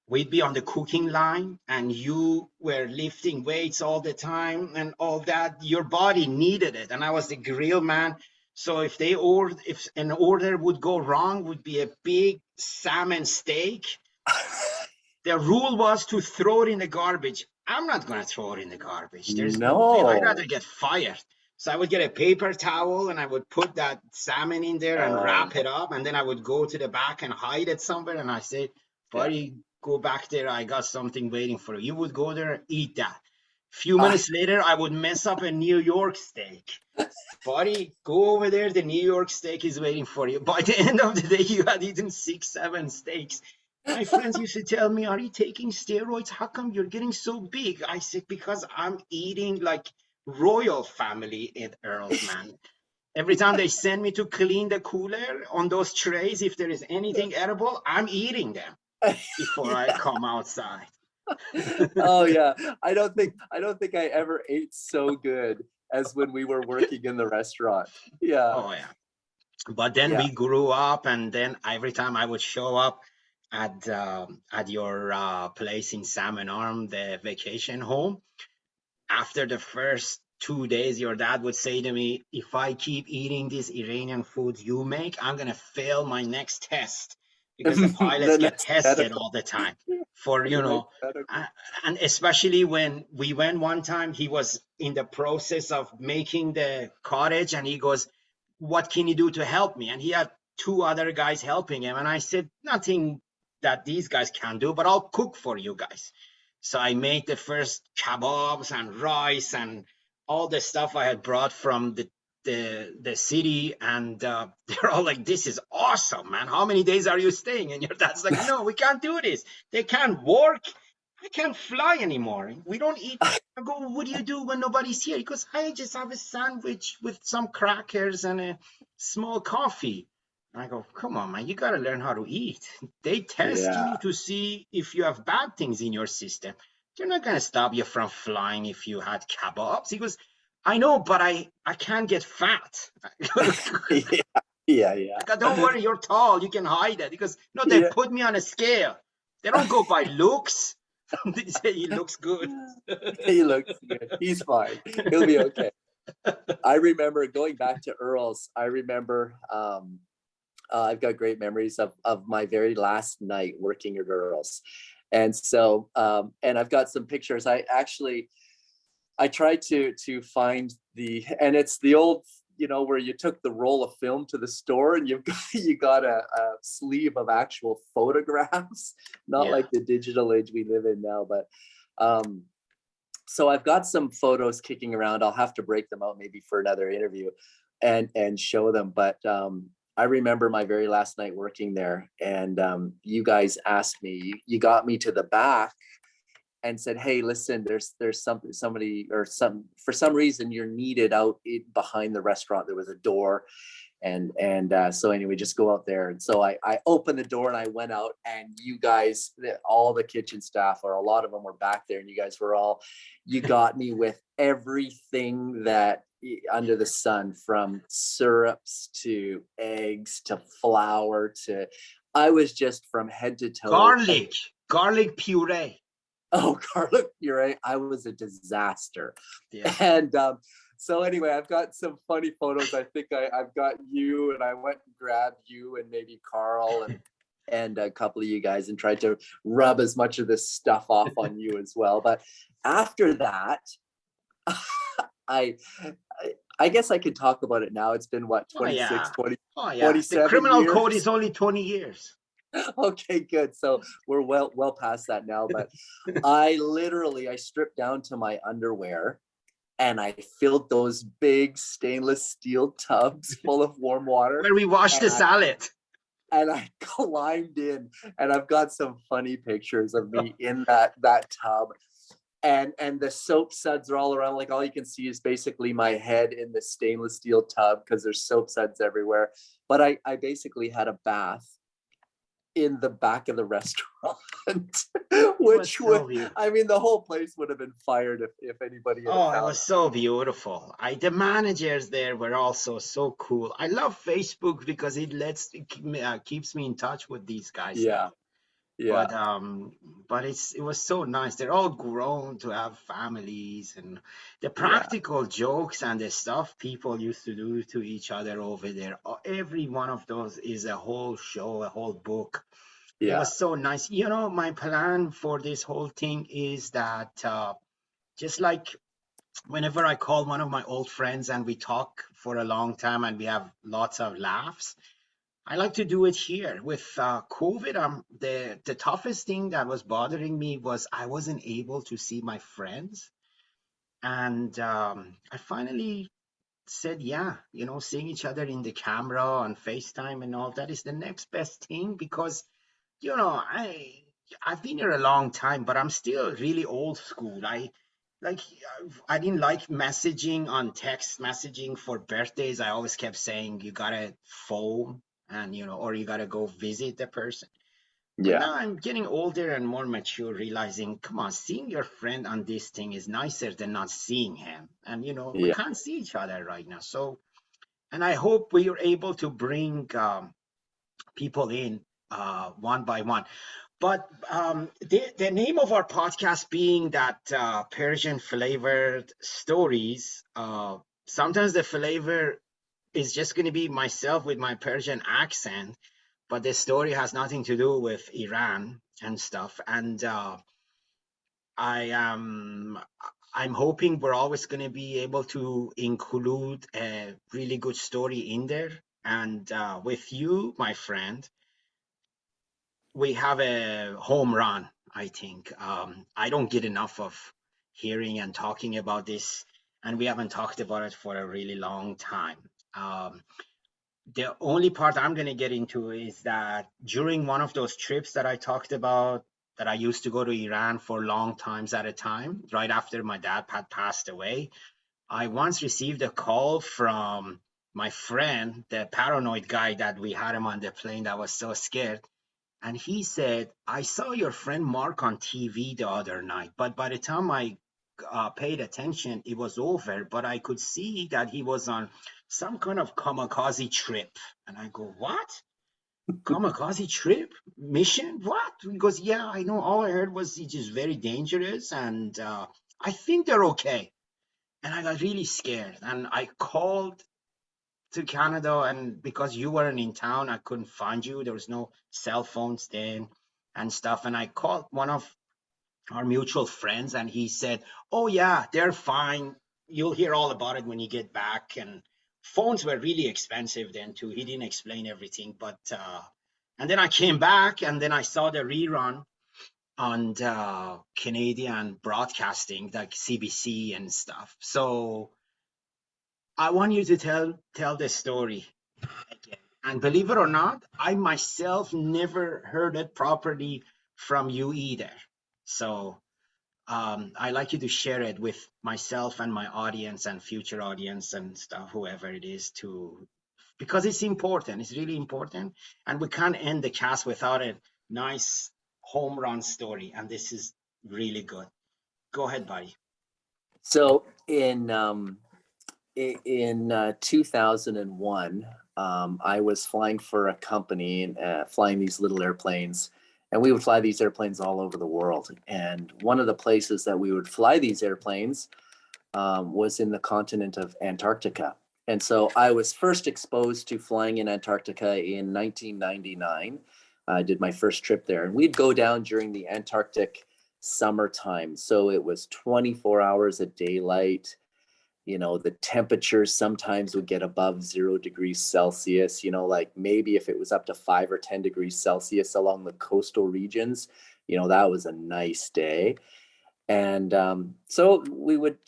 we'd be on the cooking line and you were lifting weights all the time and all that, your body needed it. And I was the grill man. So if an order would go wrong, would be a big salmon steak. The rule was to throw it in the garbage. I'm not going to throw it in the garbage. There's no way. I'd rather No. get fired. So I would get a paper towel and I would put that salmon in there and Oh, wrap it up. And then I would go to the back and hide it somewhere. And I say, yeah. buddy, go back there. I got something waiting for you. You would go there, eat that. Few Ah, minutes later, I would mess up a New York steak. Buddy, go over there. The New York steak is waiting for you. By the end of the day, you had eaten 6, 7 steaks. My friends used to tell me, are you taking steroids? How come you're getting so big? I said, because I'm eating like royal family at Earl's, man. Every time they send me to clean the cooler on those trays, if there is anything edible, I'm eating them before I yeah. come outside. Oh yeah. I don't think I ever ate so good as when we were working in the restaurant. Yeah. Oh, yeah. But then Yeah. we grew up, and then every time I would show up at your place in Salmon Arm, the vacation home, after the first 2 days, your dad would say to me, if I keep eating this Iranian food you make, I'm going to fail my next test because the pilots The get next tested medical. all the time for, The next medical. uh, and especially when we went one time, he was in the process of making the cottage and he goes, what can you do to help me? And he had two other guys helping him. And I said, nothing that these guys can do, but I'll cook for you guys. So I made the first kebabs and rice and all the stuff I had brought from the city, and they're all like, "This is awesome, man! How many days are you staying?" And your dad's like, "No, we can't do this. They can't work. I can't fly anymore. We don't eat." I go, "What do you do when nobody's here?" He goes, "I just have a sandwich with some crackers and a small coffee." I go, come on, man, you got to learn how to eat. They test Yeah. you to see if you have bad things in your system. They're not going to stop you from flying if you had kebabs. He goes, I know, but I can't get fat. Yeah. Yeah. Yeah. Don't worry, you're tall. You can hide it. Because no, they Yeah. put me on a scale. They don't go by looks. They say he looks good. He looks good. He's fine. He'll be okay. I remember going back to Earl's. I remember I've got great memories of my very last night working at Earl's. And so and I've got some pictures. I tried to find and it's the old, where you took the roll of film to the store and you got a sleeve of actual photographs, not Yeah. like the digital age we live in now. But so I've got some photos kicking around. I'll have to break them out maybe for another interview and show them. But I remember my very last night working there, and you guys asked me, you got me to the back and said, "Hey, listen, there's somebody or some for some reason you're needed out behind the restaurant. There was a door." And so anyway, just go out there. And so I opened the door and I went out, and you guys, all the kitchen staff, or a lot of them, were back there, and you guys were you got me with everything that under the sun, from syrups to eggs to flour to, I was just from head to toe. Garlic puree. Oh, Carla, you're right. I was a disaster. Yeah. And so anyway, I've got some funny photos. I think I've got you, and I went and grabbed you and maybe Carl and a couple of you guys and tried to rub as much of this stuff off on you as well. But after that, I I guess I could talk about it now. It's been what, Oh 26, yeah. 20, Oh yeah. The 27 criminal code years? is only 20 years. Okay, good. So we're well past that now. But I stripped down to my underwear and I filled those big stainless steel tubs full of warm water, Where we wash the and salad. I climbed in, and I've got some funny pictures of me in that tub. And the soap suds are all around. Like, all you can see is basically my head in the stainless steel tub because there's soap suds everywhere. But I basically had a bath in the back of the restaurant, It was which so would, beautiful. I mean, the whole place would have been fired if anybody had Oh, it found was so beautiful. The managers there were also so cool. I love Facebook because keeps me in touch with these it. guys now. Yeah, yeah, But it was so nice. They're all grown to have families, and the yeah, practical jokes and the stuff people used to do to each other over there. Every one of those is a whole show, a whole book. It yeah, was so nice. My plan for this whole thing is that just like whenever I call one of my old friends and we talk for a long time and we have lots of laughs, I like to do it here with COVID. The toughest thing that was bothering me was I wasn't able to see my friends, and I finally said, yeah, seeing each other in the camera on FaceTime and all that is the next best thing because you know, I've been here a long time, but I'm still really old school. Like I didn't like messaging on text messaging for birthdays. I always kept saying you gotta phone and or you gotta go visit the person. But yeah, now I'm getting older and more mature, realizing, come on, seeing your friend on this thing is nicer than not seeing him. And we yeah. can't see each other right now. So, and I hope we are able to bring people in one by one. But the name of our podcast being that Persian flavored stories, sometimes the flavor is just going to be myself with my Persian accent, but the story has nothing to do with Iran and stuff. And I am I'm hoping we're always going to be able to include a really good story in there. And with you, my friend, we have a home run, I think. I don't get enough of hearing and talking about this, and we haven't talked about it for a really long time. Um, the only part I'm going to get into is that during one of those trips that I talked about, that I used to go to Iran for long times at a time, right after my dad had passed away, I once received a call from my friend, the paranoid guy that we had him on the plane that was so scared, and he said, I saw your friend Mark on TV the other night, but by the time I paid attention, it was over. But I could see that he was on some kind of kamikaze trip. And I go, what? Kamikaze trip? Mission? What? He goes, yeah, I know. All I heard was it's just very dangerous. And I think they're okay. And I got really scared. And I called to Canada, and because you weren't in town, I couldn't find you. There was no cell phones then and stuff. And I called one of our mutual friends, and he said, "Oh yeah, they're fine. You'll hear all about it when you get back." And phones were really expensive then too. He didn't explain everything, but and then I came back, and then I saw the rerun on the Canadian broadcasting, like CBC and stuff. So I want you to tell the story again. And believe it or not, I myself never heard it properly from you either. So I like you to share it with myself and my audience and future audience and stuff, whoever it is, to because it's important. It's really important, and we can't end the cast without a nice home run story. And this is really good. Go ahead, buddy. So in 2001, I was flying for a company, flying these little airplanes, And we would fly these airplanes all over the world. And one of the places that we would fly these airplanes was in the continent of Antarctica. And so I was first exposed to flying in Antarctica in 1999. I did my first trip there, and we'd go down during the Antarctic summertime. So it was 24 hours of daylight. You know, the temperatures sometimes would get above 0 degrees Celsius, you know, like maybe if it was up to 5 or 10 degrees Celsius along the coastal regions, you know, that was a nice day. And so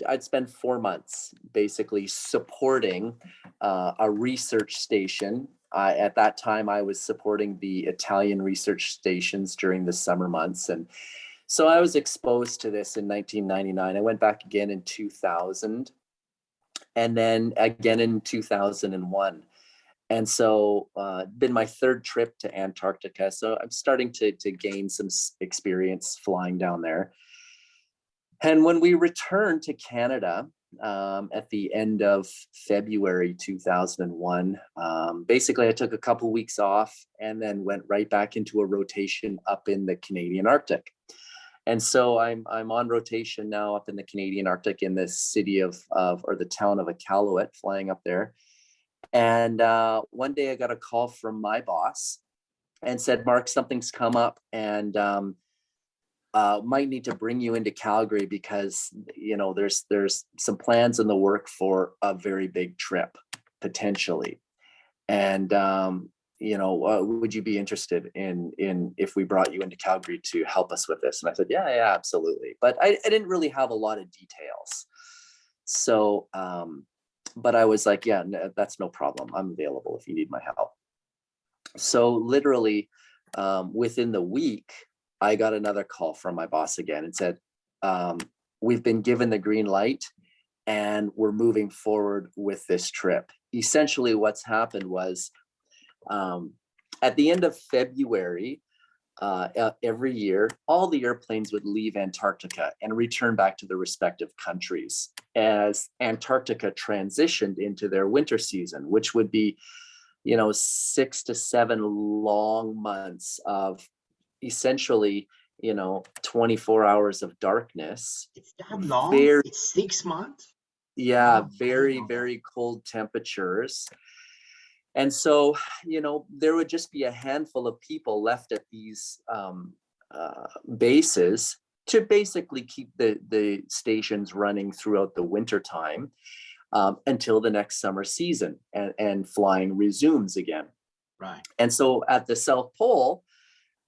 I'd spend 4 months basically supporting a research station. At that time, I was supporting the Italian research stations during the summer months. And so I was exposed to this in 1999. I went back again in 2000 and then again in 2001. And so been my third trip to Antarctica. So I'm starting to gain some experience flying down there. And when we returned to Canada at the end of February 2001, basically I took a couple weeks off and then went right back into a rotation up in the Canadian Arctic. And so I'm on rotation now up in the Canadian Arctic in the city of or the town of Iqaluit, flying up there. And one day I got a call from my boss and said, Mark, something's come up, and might need to bring you into Calgary because, you know, there's some plans in the work for a very big trip potentially. And you know, would you be interested in if we brought you into Calgary to help us with this? And I said, yeah, absolutely. But I didn't really have a lot of details. So, but I was like, yeah, no, that's no problem. I'm available if you need my help. So literally within the week, I got another call from my boss again and said, we've been given the green light and we're moving forward with this trip. Essentially what's happened was, at the end of February, every year, all the airplanes would leave Antarctica and return back to their respective countries as Antarctica transitioned into their winter season, which would be, you know, 6 to 7 long months of essentially, you know, 24 hours of darkness. It's that long? Very, It's 6 months? yeah, Wow, I didn't very, know that. very cold temperatures. And so, you know, there would just be a handful of people left at these bases to basically keep the stations running throughout the winter time until the next summer season and flying resumes again. Right. And so at the South Pole,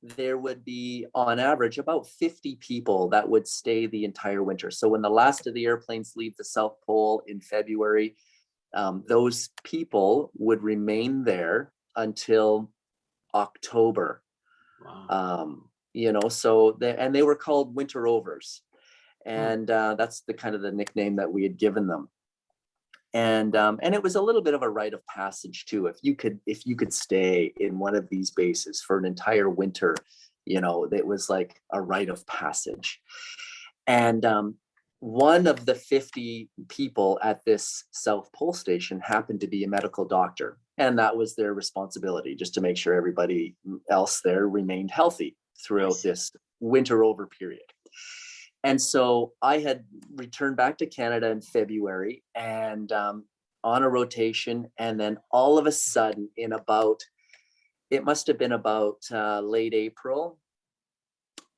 there would be on average about 50 people that would stay the entire winter. So when the last of the airplanes leave the South Pole in February, those people would remain there until October. Wow. You know, so they were called winter overs, Hmm. and that's the kind of the nickname that we had given them. And it was a little bit of a rite of passage too. If you could stay in one of these bases for an entire winter, you know, it was like a rite of passage. And one of the 50 people at this South Pole station happened to be a medical doctor. And that was their responsibility, just to make sure everybody else there remained healthy I throughout see. this winter over period. And so I had returned back to Canada in February and on a rotation. And then all of a sudden, it must have been about late April,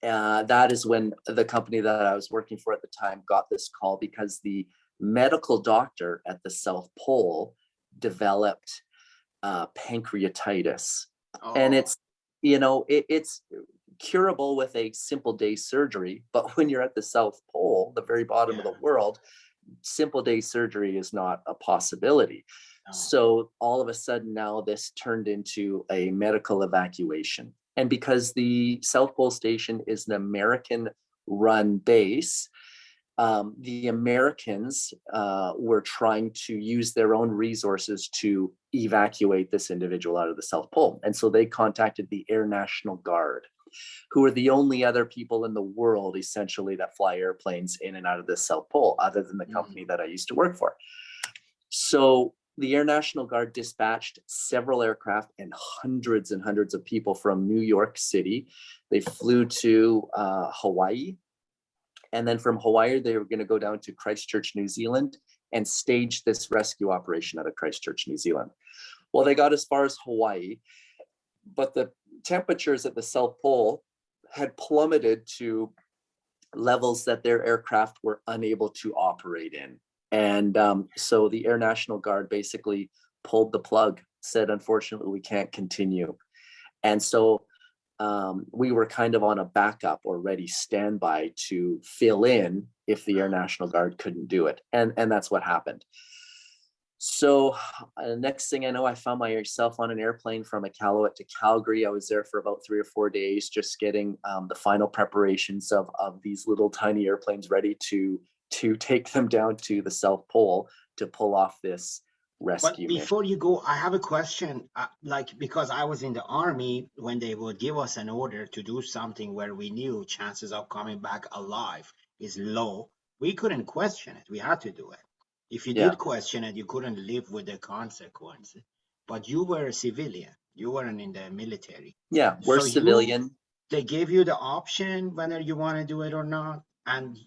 that is when the company that I was working for at the time got this call because the medical doctor at the South Pole developed pancreatitis. And Oh, it's, you know, it's curable with a simple day surgery. But when you're at the South Pole, the very bottom of yeah. the world, simple day surgery is not a possibility. No. So all of a sudden now this turned into a medical evacuation. And because the South Pole Station is an American run base, the Americans were trying to use their own resources to evacuate this individual out of the South Pole. And so they contacted the Air National Guard, who are the only other people in the world essentially that fly airplanes in and out of the South Pole, other than the Mm. company that I used to work for. So the Air National Guard dispatched several aircraft and hundreds of people from New York City. They flew to Hawaii. And then from Hawaii, they were going to go down to Christchurch, New Zealand, and stage this rescue operation out of Christchurch, New Zealand. Well, they got as far as Hawaii, but the temperatures at the South Pole had plummeted to levels that their aircraft were unable to operate in. And so the Air National Guard basically pulled the plug, said, unfortunately, we can't continue. And so we were kind of on a backup or ready standby to fill in if the Air National Guard couldn't do it. And that's what happened. So next thing I know, I found myself on an airplane from Iqaluit to Calgary. I was there for about 3 or 4 days, just getting the final preparations of these little tiny airplanes ready to take them down to the South Pole to pull off this But rescue mission. before you go, I have a question. Like, because I was in the army, when they would give us an order to do something where we knew chances of coming back alive is low, we couldn't question it. We had to do it. If you Yeah. did question it, you couldn't live with the consequences. But you were a civilian. You weren't in the military. Yeah, we're So civilian. they gave you the option whether you want to do it or not. And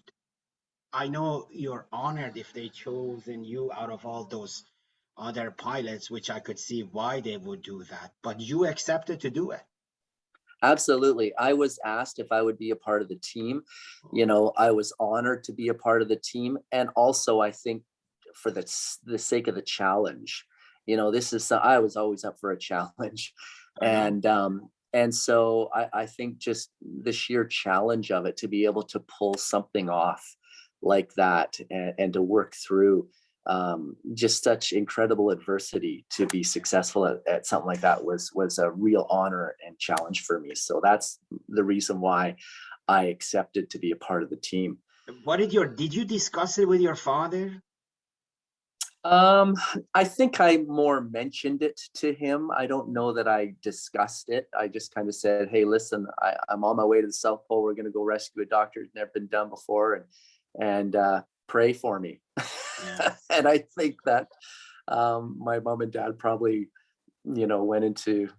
I know you're honored if they chosen you out of all those other pilots, which I could see why they would do that. But you accepted to do it. Absolutely. I was asked if I would be a part of the team. You know, I was honored to be a part of the team. And also, I think for the sake of the challenge, you know, I was always up for a challenge. And so I think just the sheer challenge of it, to be able to pull something off like that and to work through just such incredible adversity to be successful at something like that was a real honor and challenge for me. So that's the reason why I accepted to be a part of the team. What did you discuss it with your father? I think I more mentioned it to him. I don't know that I discussed it. I just kind of said, hey, listen, I'm on my way to the South Pole. We're going to go rescue a doctor who's never been done before, and pray for me. Yeah. And I think that my mom and dad probably, you know, went into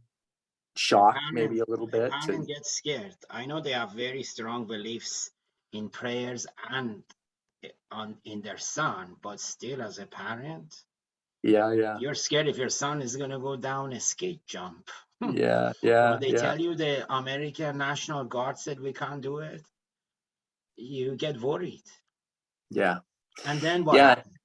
shock maybe a little bit. Parents get scared. I know they have very strong beliefs in prayers and in their son, but still, as a parent, you're scared if your son is going to go down a skate jump. When they tell you the American National Guard said we can't do it, you get worried. And then what happened?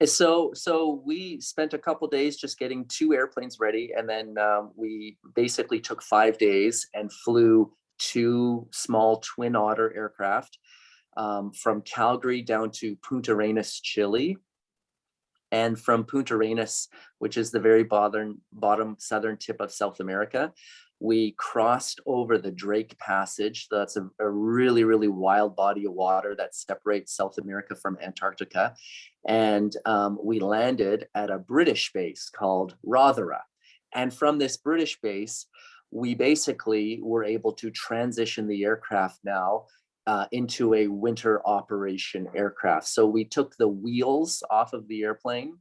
So we spent a couple days just getting 2 airplanes ready, and then we basically took 5 days and flew 2 small Twin Otter aircraft from Calgary down to Punta Arenas, Chile. And from Punta Arenas, which is the very bottom southern tip of South America, we crossed over the Drake Passage. That's a really, really wild body of water that separates South America from Antarctica. And we landed at a British base called Rothera. And from this British base, we basically were able to transition the aircraft now into a winter operation aircraft. So we took the wheels off of the airplane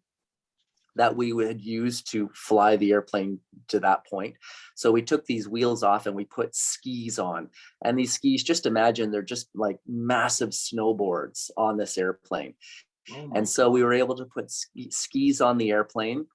that we would use to fly the airplane to that point. So we took these wheels off and we put skis on. And these skis, just imagine, they're just like massive snowboards on this airplane. And so we were able to put skis on the airplane.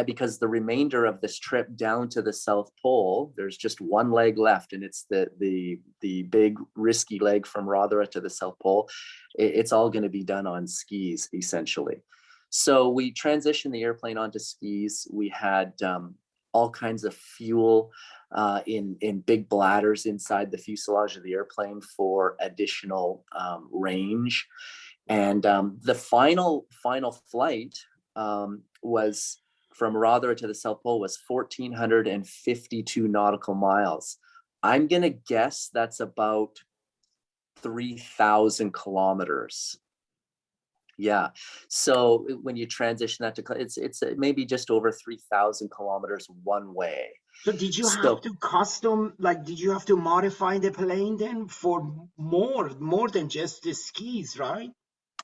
Because the remainder of this trip down to the South Pole, there's just one leg left, and it's the big risky leg from Rothera to the South Pole. It's all going to be done on skis, essentially. So we transitioned the airplane onto skis. We had all kinds of fuel in big bladders inside the fuselage of the airplane for additional range. And the final flight was from Rothera to the South Pole was 1,452 nautical miles. I'm going to guess that's about 3,000 kilometers. Yeah. So when you transition that to, it's maybe just over 3,000 kilometers one way. So did you have to did you have to modify the plane then for more than just the skis, right?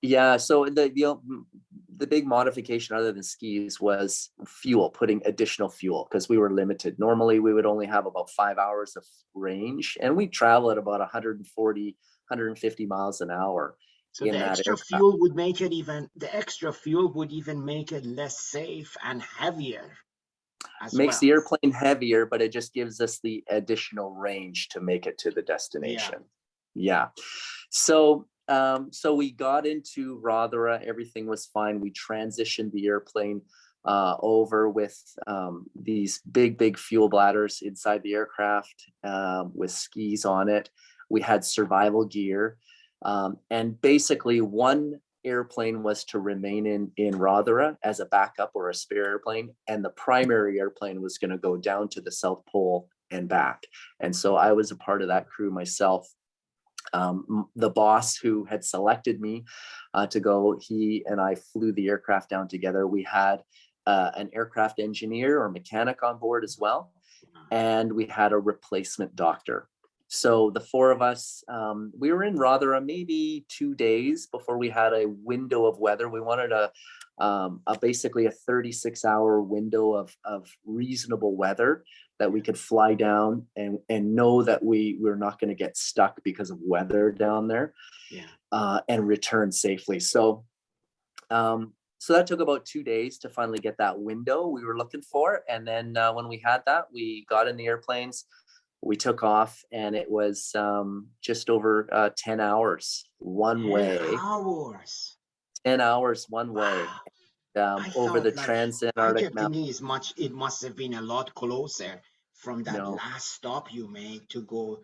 Yeah. So the big modification other than skis was fuel, putting additional fuel, because we were limited. Normally we would only have about 5 hours of range, and we travel at about 140, 150 miles an hour So in the that extra aircraft. fuel would make it even, the extra fuel would even make it less safe and heavier as Makes well. the airplane heavier, but it just gives us the additional range to make it to the Yeah. destination. Yeah. So so we got into Rothera, everything was fine. We transitioned the airplane over with these big fuel bladders inside the aircraft, with skis on it. We had survival gear, and basically one airplane was to remain in Rothera as a backup or a spare airplane, and the primary airplane was going to go down to the South Pole and back. And so I was a part of that crew myself. The boss who had selected me to go, he and I flew the aircraft down together. We had an aircraft engineer or mechanic on board as well, and we had a replacement doctor. So the four of us, we were in Rothera maybe 2 days before we had a window of weather. We wanted a basically a 36-hour window of reasonable weather that we could fly down and know that we were not going to get stuck because of weather down there, and return safely. So so that took about 2 days to finally get that window we were looking for. And then when we had that, we got in the airplanes, we took off, and it was just over 10 hours one 10 way. hours. 10 hours one way, Wow. I over the thought like, I Transantarctic kept Mountain. thinking it must have been a lot closer from that No, last stop you made to go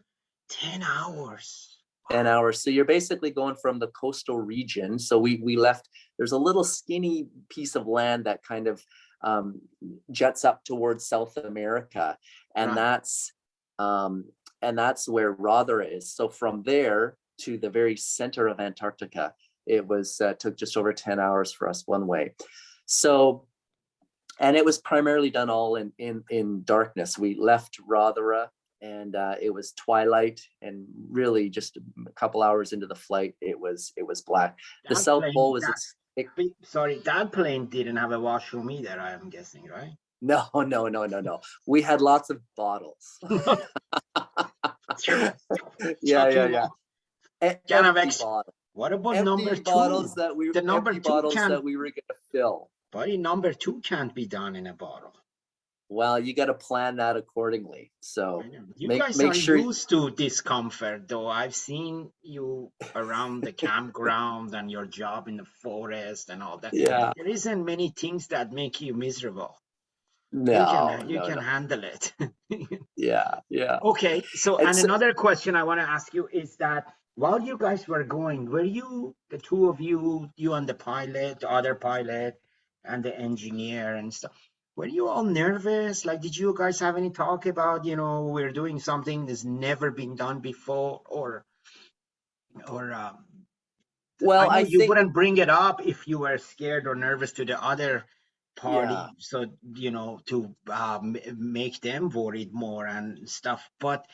10 hours. 10 Wow. hours. So you're basically going from the coastal region. So we left, there's a little skinny piece of land that kind of jets up towards South America. And Right. um, that's where Rothera is. So from there to the very center of Antarctica, it was took just over 10 hours for us one way. So, and it was primarily done all in darkness. We left Rothera, and it was twilight, and really just a couple hours into the flight, it was black. The That South Pole plane, was sorry, that plane didn't have a washroom either, I'm guessing, right? no. We had lots of bottles. Yeah, Talking yeah, yeah. about kind of Empty bottles. what about number Empty bottles two? that we The number empty two bottles can't, that we were gonna fill. buddy, number two can't be done in a bottle. Well, you got to plan that accordingly. I So know. You make guys make are sure. used to discomfort, though. I've seen you around the campground and your job in the forest and all that. Yeah. There isn't many things that make you miserable. No, You no, can no. handle it. Yeah, yeah. Okay, so and It's another question I want to ask you is that while you guys were going, were you the two of you, you and the pilot, the other pilot, and the engineer and stuff? Were you all nervous? Like, did you guys have any talk about, we're doing something that's never been done before, or I well, know I you think wouldn't bring it up if you were scared or nervous to the other yeah. party, so to make them worried more and stuff. But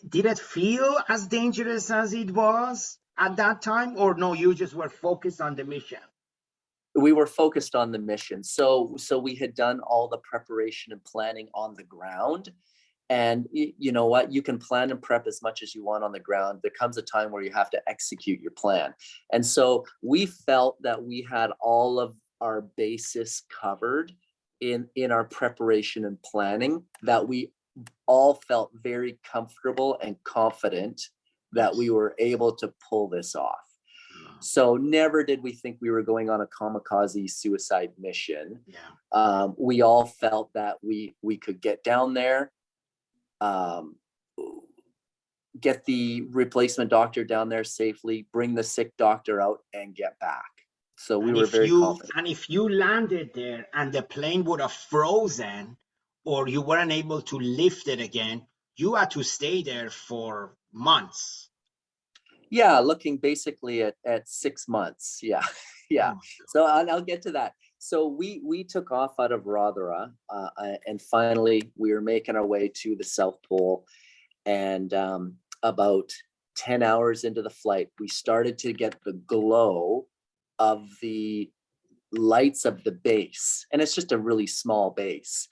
did it feel as dangerous as it was at that time, or no? You just were focused on the mission. We were focused on the mission. So we had done all the preparation and planning on the ground. And you know what? You can plan and prep as much as you want on the ground. There comes a time where you have to execute your plan. And so we felt that we had all of our bases covered in our preparation and planning, that we all felt very comfortable and confident that we Nice. were able to pull this off. Uh, So never did we think we were going on a kamikaze suicide mission. yeah. We all felt that we could get down there, um, get the replacement doctor down there safely, bring the sick doctor out, and get back. So we And were if very you confident. and if you landed there and the plane would have frozen, or you weren't able to lift it again, you had to stay there for months. Yeah, looking basically at 6 months. Yeah, Oh yeah. my So I'll get to that. So we took off out of Rothera, and finally we were making our way to the South Pole. And about 10 hours into the flight, we started to get the glow of the lights of the base, and it's just a really small base,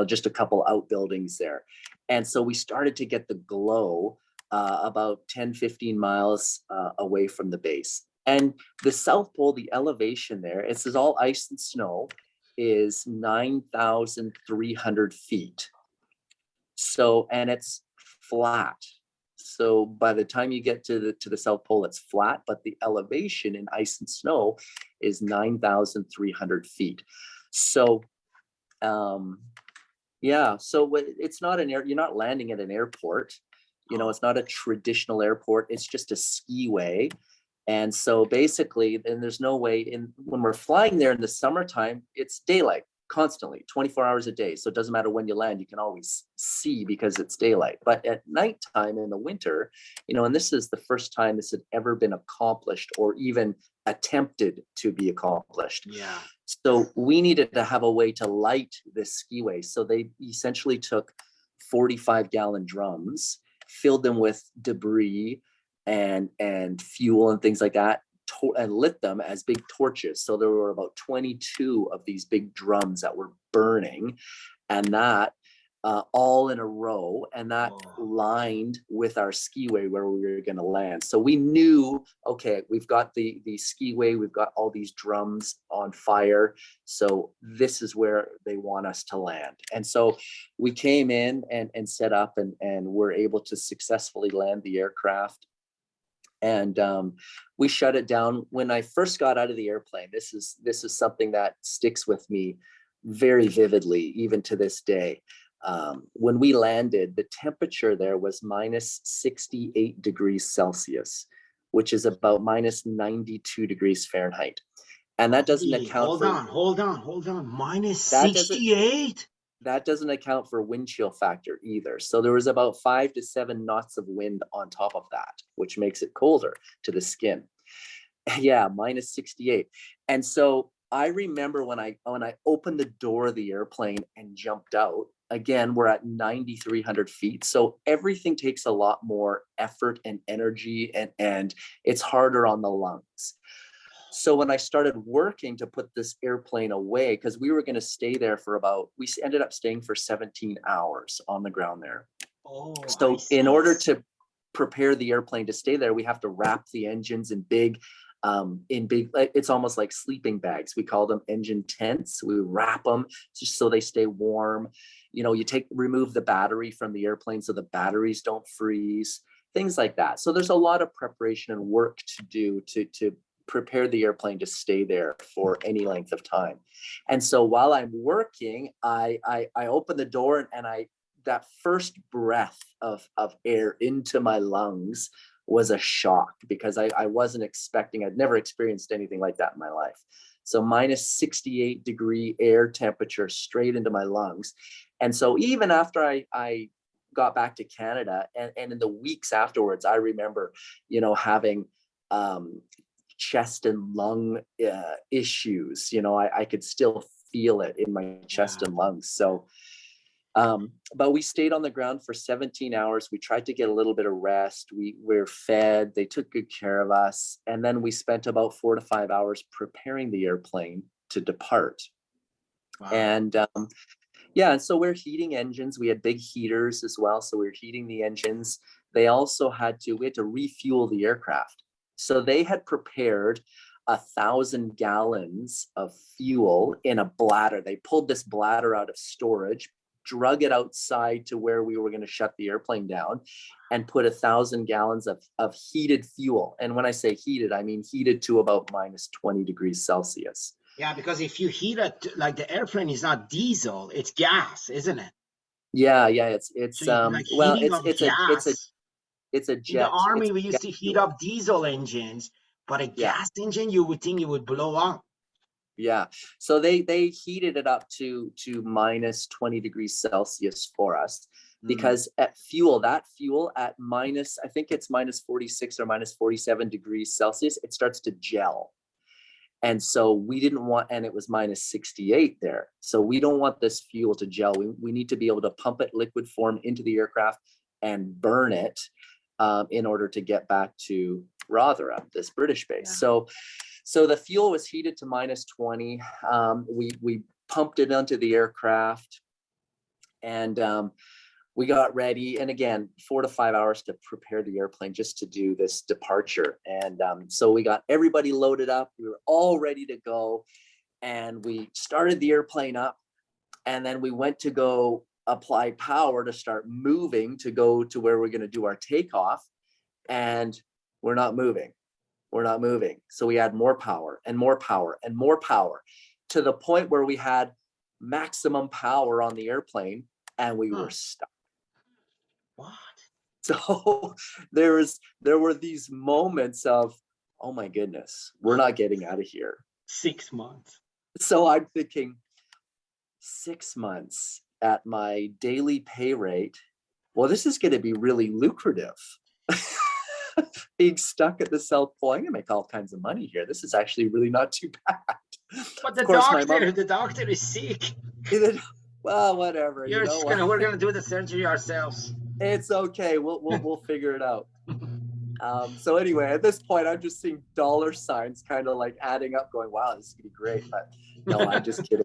just a couple outbuildings there. And so we started to get the glow about 10-15 miles away from the base. And the South Pole, the elevation there, this is all ice and snow, is 9,300 feet. So, and it's flat. So by the time you get to the South Pole, it's flat, but the elevation in ice and snow is 9,300 feet. So, yeah, so it's not you're not landing at an airport, it's not a traditional airport. It's just a skiway. And so basically, then there's no way when we're flying there in the summertime, it's daylight constantly, 24 hours a day. So it doesn't matter when you land, you can always see because it's daylight. But at nighttime in the winter, and this is the first time this had ever been accomplished or even attempted to be accomplished. Yeah. So we needed to have a way to light this skiway. So they essentially took 45-gallon drums, filled them with debris and fuel and things like that, and lit them as big torches. So there were about 22 of these big drums that were burning, and that all in a row, and that lined with our skiway where we were going to land. So we knew, okay, we've got the skiway, we've got all these drums on fire, so this is where they want us to land. And so we came in and set up and were able to successfully land the aircraft. And we shut it down. When I first got out of the airplane, this is something that sticks with me very vividly, even to this day. When we landed, the temperature there was minus 68 degrees Celsius, which is about minus 92 degrees Fahrenheit. And that doesn't account for... Hold on. Minus that doesn't 68? That doesn't account for wind chill factor either. So there was about 5 to 7 knots of wind on top of that, which makes it colder to the skin. Yeah, minus 68. And so I remember when I opened the door of the airplane and jumped out, again, we're at 9,300 feet. So everything takes a lot more effort and energy, and it's harder on the lungs. So when I started working to put this airplane away, because we were going to stay there for we ended up staying for 17 hours on the ground there. So in order to prepare the airplane to stay there, we have to wrap the engines in big, it's almost like sleeping bags. We call them engine tents. We wrap them just so they stay warm. You remove the battery from the airplane so the batteries don't freeze, things like that. So there's a lot of preparation and work to do to prepare the airplane to stay there for any length of time. And so while I'm working, I open the door, and that first breath of air into my lungs was a shock, because I wasn't expecting, I'd never experienced anything like that in my life. So minus 68 degree air temperature straight into my lungs. And so even after I got back to Canada, and in the weeks afterwards, I remember, having chest and lung issues. I could still feel it in my chest and lungs. So, but we stayed on the ground for 17 hours. We tried to get a little bit of rest. We were fed. They took good care of us. And then we spent about 4 to 5 hours preparing the airplane to depart. Wow. And yeah, and so we're heating engines. We had big heaters as well. So we were heating the engines. We had to refuel the aircraft. So they had prepared 1,000 gallons of fuel in a bladder. They pulled this bladder out of storage, drug it outside to where we were going to shut the airplane down, and put 1,000 gallons of heated fuel. And when I say heated, I mean heated to about minus 20 degrees Celsius. Yeah, because if you heat it, like, the airplane is not diesel, it's gas, isn't it? Yeah, it's so well, it's a jet. In the Army, we used to heat up diesel engines, but a gas engine, you would think it would blow up. Yeah. So they heated it up to minus 20 degrees Celsius for us, because that fuel at minus, I think it's minus 46 or minus 47 degrees Celsius, it starts to gel. And so we didn't want, and it was minus 68 there. So we don't want this fuel to gel. We need to be able to pump it liquid form into the aircraft and burn it in order to get back to Rotherham, this British base. So the fuel was heated to -20. We pumped it onto the aircraft, and we got ready. And again, 4 to 5 hours to prepare the airplane just to do this departure. And so we got everybody loaded up. We were all ready to go, and we started the airplane up. And then we went to go apply power to start moving to go to where we're going to do our takeoff. And we're not moving. We're not moving. So we had more power and more power and more power, to the point where we had maximum power on the airplane and we were stuck. What? So there were these moments of, oh my goodness, we're not getting out of here. 6 months. So I'm thinking, 6 months at my daily pay rate, well, this is going to be really lucrative. Being stuck at the South Pole, I'm gonna make all kinds of money here. This is actually really not too bad. But the Of course, the doctor is sick. Well, whatever. You're You know just what? we're gonna do the surgery ourselves. It's okay. We'll figure it out. So anyway, at this point, I'm just seeing dollar signs kind of like adding up, going, "Wow, this is gonna be great." But no, I'm just kidding.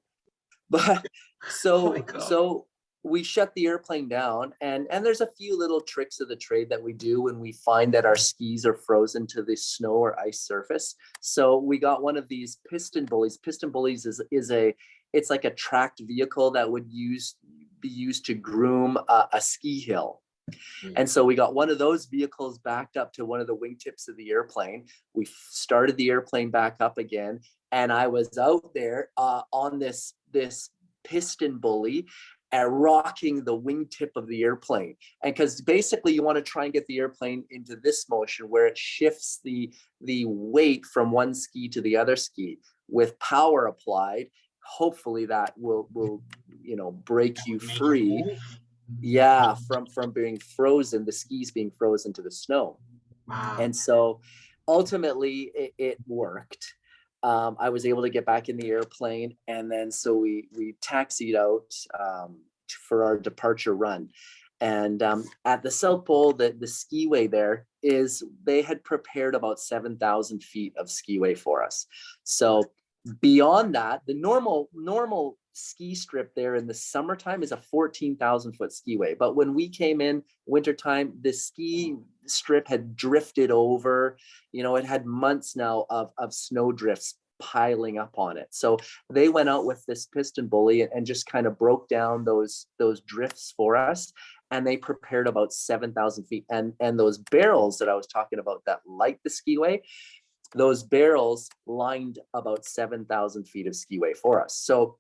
But so we shut the airplane down, and there's a few little tricks of the trade that we do when we find that our skis are frozen to the snow or ice surface. So we got one of these piston bullies. Piston bullies it's like a tracked vehicle that would be used to groom a ski hill. And so we got one of those vehicles backed up to one of the wingtips of the airplane. We started the airplane back up again, and I was out there on this piston bully, rocking the wingtip of the airplane. And because basically you want to try and get the airplane into this motion where it shifts the weight from one ski to the other ski with power applied. Hopefully that will break you free. Yeah, from being frozen, the skis being frozen to the snow. Wow. And so ultimately it worked. I was able to get back in the airplane, and then so we taxied out for our departure run. And at the South Pole, the skiway there they had prepared about 7,000 feet of skiway for us. So beyond that, the normal ski strip there in the summertime is a 14,000 foot skiway. But when we came in wintertime, the ski strip had drifted over. It had months now of snow drifts piling up on it. So they went out with this piston bully and just kind of broke down those drifts for us. And they prepared about 7,000 feet. And those barrels that I was talking about that light the skiway, those barrels lined about 7,000 feet of skiway for us. So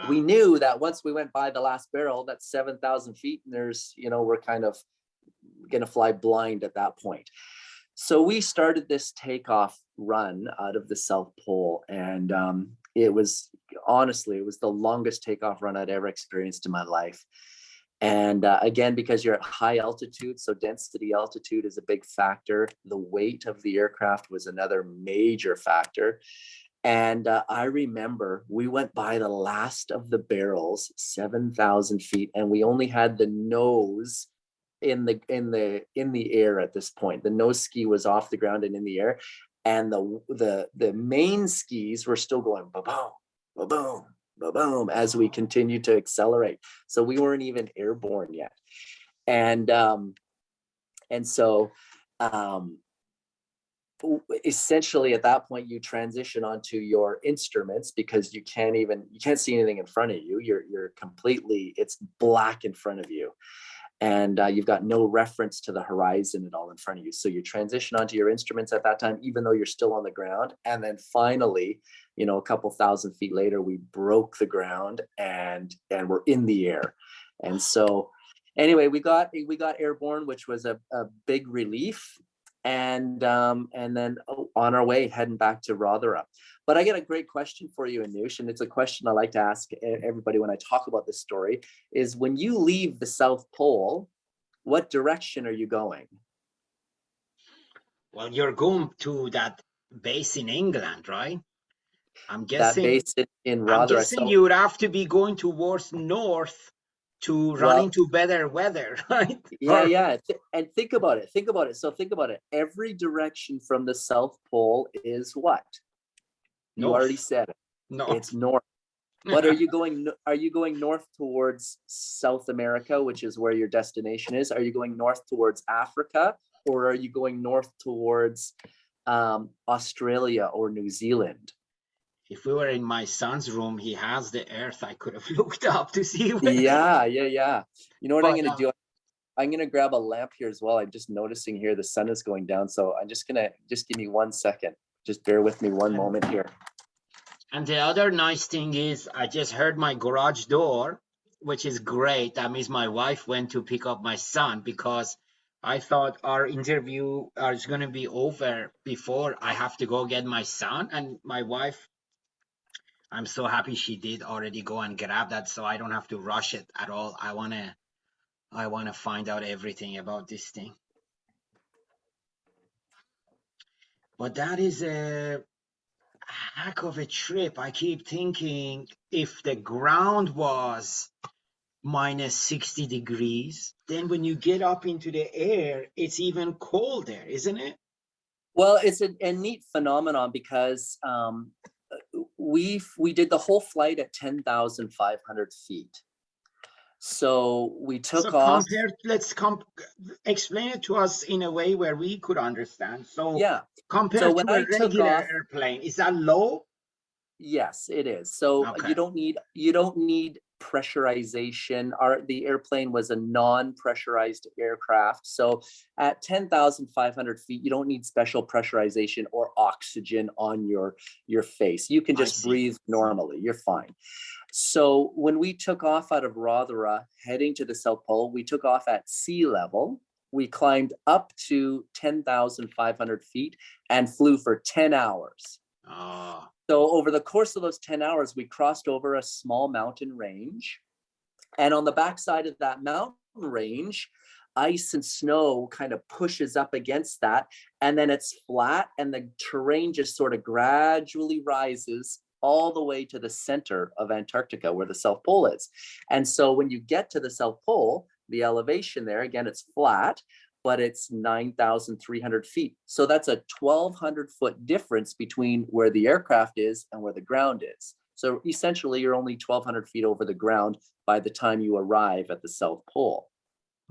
we knew that once we went by the last barrel, that's 7,000 feet, and we're kind of going to fly blind at that point. So we started this takeoff run out of the South Pole, and it was the longest takeoff run I'd ever experienced in my life. And again, because you're at high altitude, so density altitude is a big factor. The weight of the aircraft was another major factor. And I remember we went by the last of the barrels, 7,000 feet, and we only had the nose in the air at this point. The nose ski was off the ground and in the air, and the main skis were still going ba-boom, ba-boom, ba-boom as we continued to accelerate. So we weren't even airborne yet, and so essentially at that point you transition onto your instruments, because you can't see anything in front of you. You're completely, it's black in front of you, and you've got no reference to the horizon at all in front of you. So you transition onto your instruments at that time, even though you're still on the ground. And then finally, a couple thousand feet later, we broke the ground and we're in the air. And so anyway, we got airborne, which was a big relief. And then on our way, heading back to Rothera. But I get a great question for you, Anush, and it's a question I like to ask everybody when I talk about this story, is when you leave the South Pole, what direction are you going? Well, you're going to that base in England, right? I'm That guessing base in Rothera. So, you would have to be going towards north to run well, into better weather, right? yeah. And think about it. So think about it. Every direction from the South Pole is what? You already North. said it. It's North. north. But are you going north towards South America, which is where your destination is? Are you going north towards Africa, or are you going north towards Australia or New Zealand? If we were in my son's room, he has the Earth. I could have looked up to see where. Yeah. You know what I'm But going to do? I'm going to grab a lamp here as well. I'm just noticing here the sun is going down. So I'm just give me 1 second. Just bear with me one moment here. And the other nice thing is I just heard my garage door, which is great. That means my wife went to pick up my son, because I thought our interview is going to be over before I have to go get my son. And my wife, I'm so happy she did already go and grab that, so I don't have to rush it at all. I want to find out everything about this thing. But that is a heck of a trip. I keep thinking, if the ground was minus 60 degrees, then when you get up into the air, it's even colder, isn't it? Well, it's a neat phenomenon because we did the whole flight at 10,500 feet. So we So took off. explain it to us in a way where we could understand. So Yeah. So compared when to a I took regular off, airplane, is that low? yes, it is. So Okay. you don't need pressurization. The airplane was a non-pressurized aircraft. So at 10,500 feet, you don't need special pressurization or oxygen on your face. You can I just see. breathe normally. You're fine. So when we took off out of Rothera heading to the South Pole, we took off at sea level. We climbed up to 10,500 feet and flew for 10 hours. Oh, So over the course of those 10 hours, we crossed over a small mountain range. And on the backside of that mountain range, ice and snow kind of pushes up against that. And then it's flat and the terrain just sort of gradually rises all the way to the center of Antarctica, where the South Pole is. And so when you get to the South Pole, the elevation there, again, it's flat, but it's 9,300 feet. So that's a 1,200-foot difference between where the aircraft is and where the ground is. So essentially, you're only 1,200 feet over the ground by the time you arrive at the South Pole.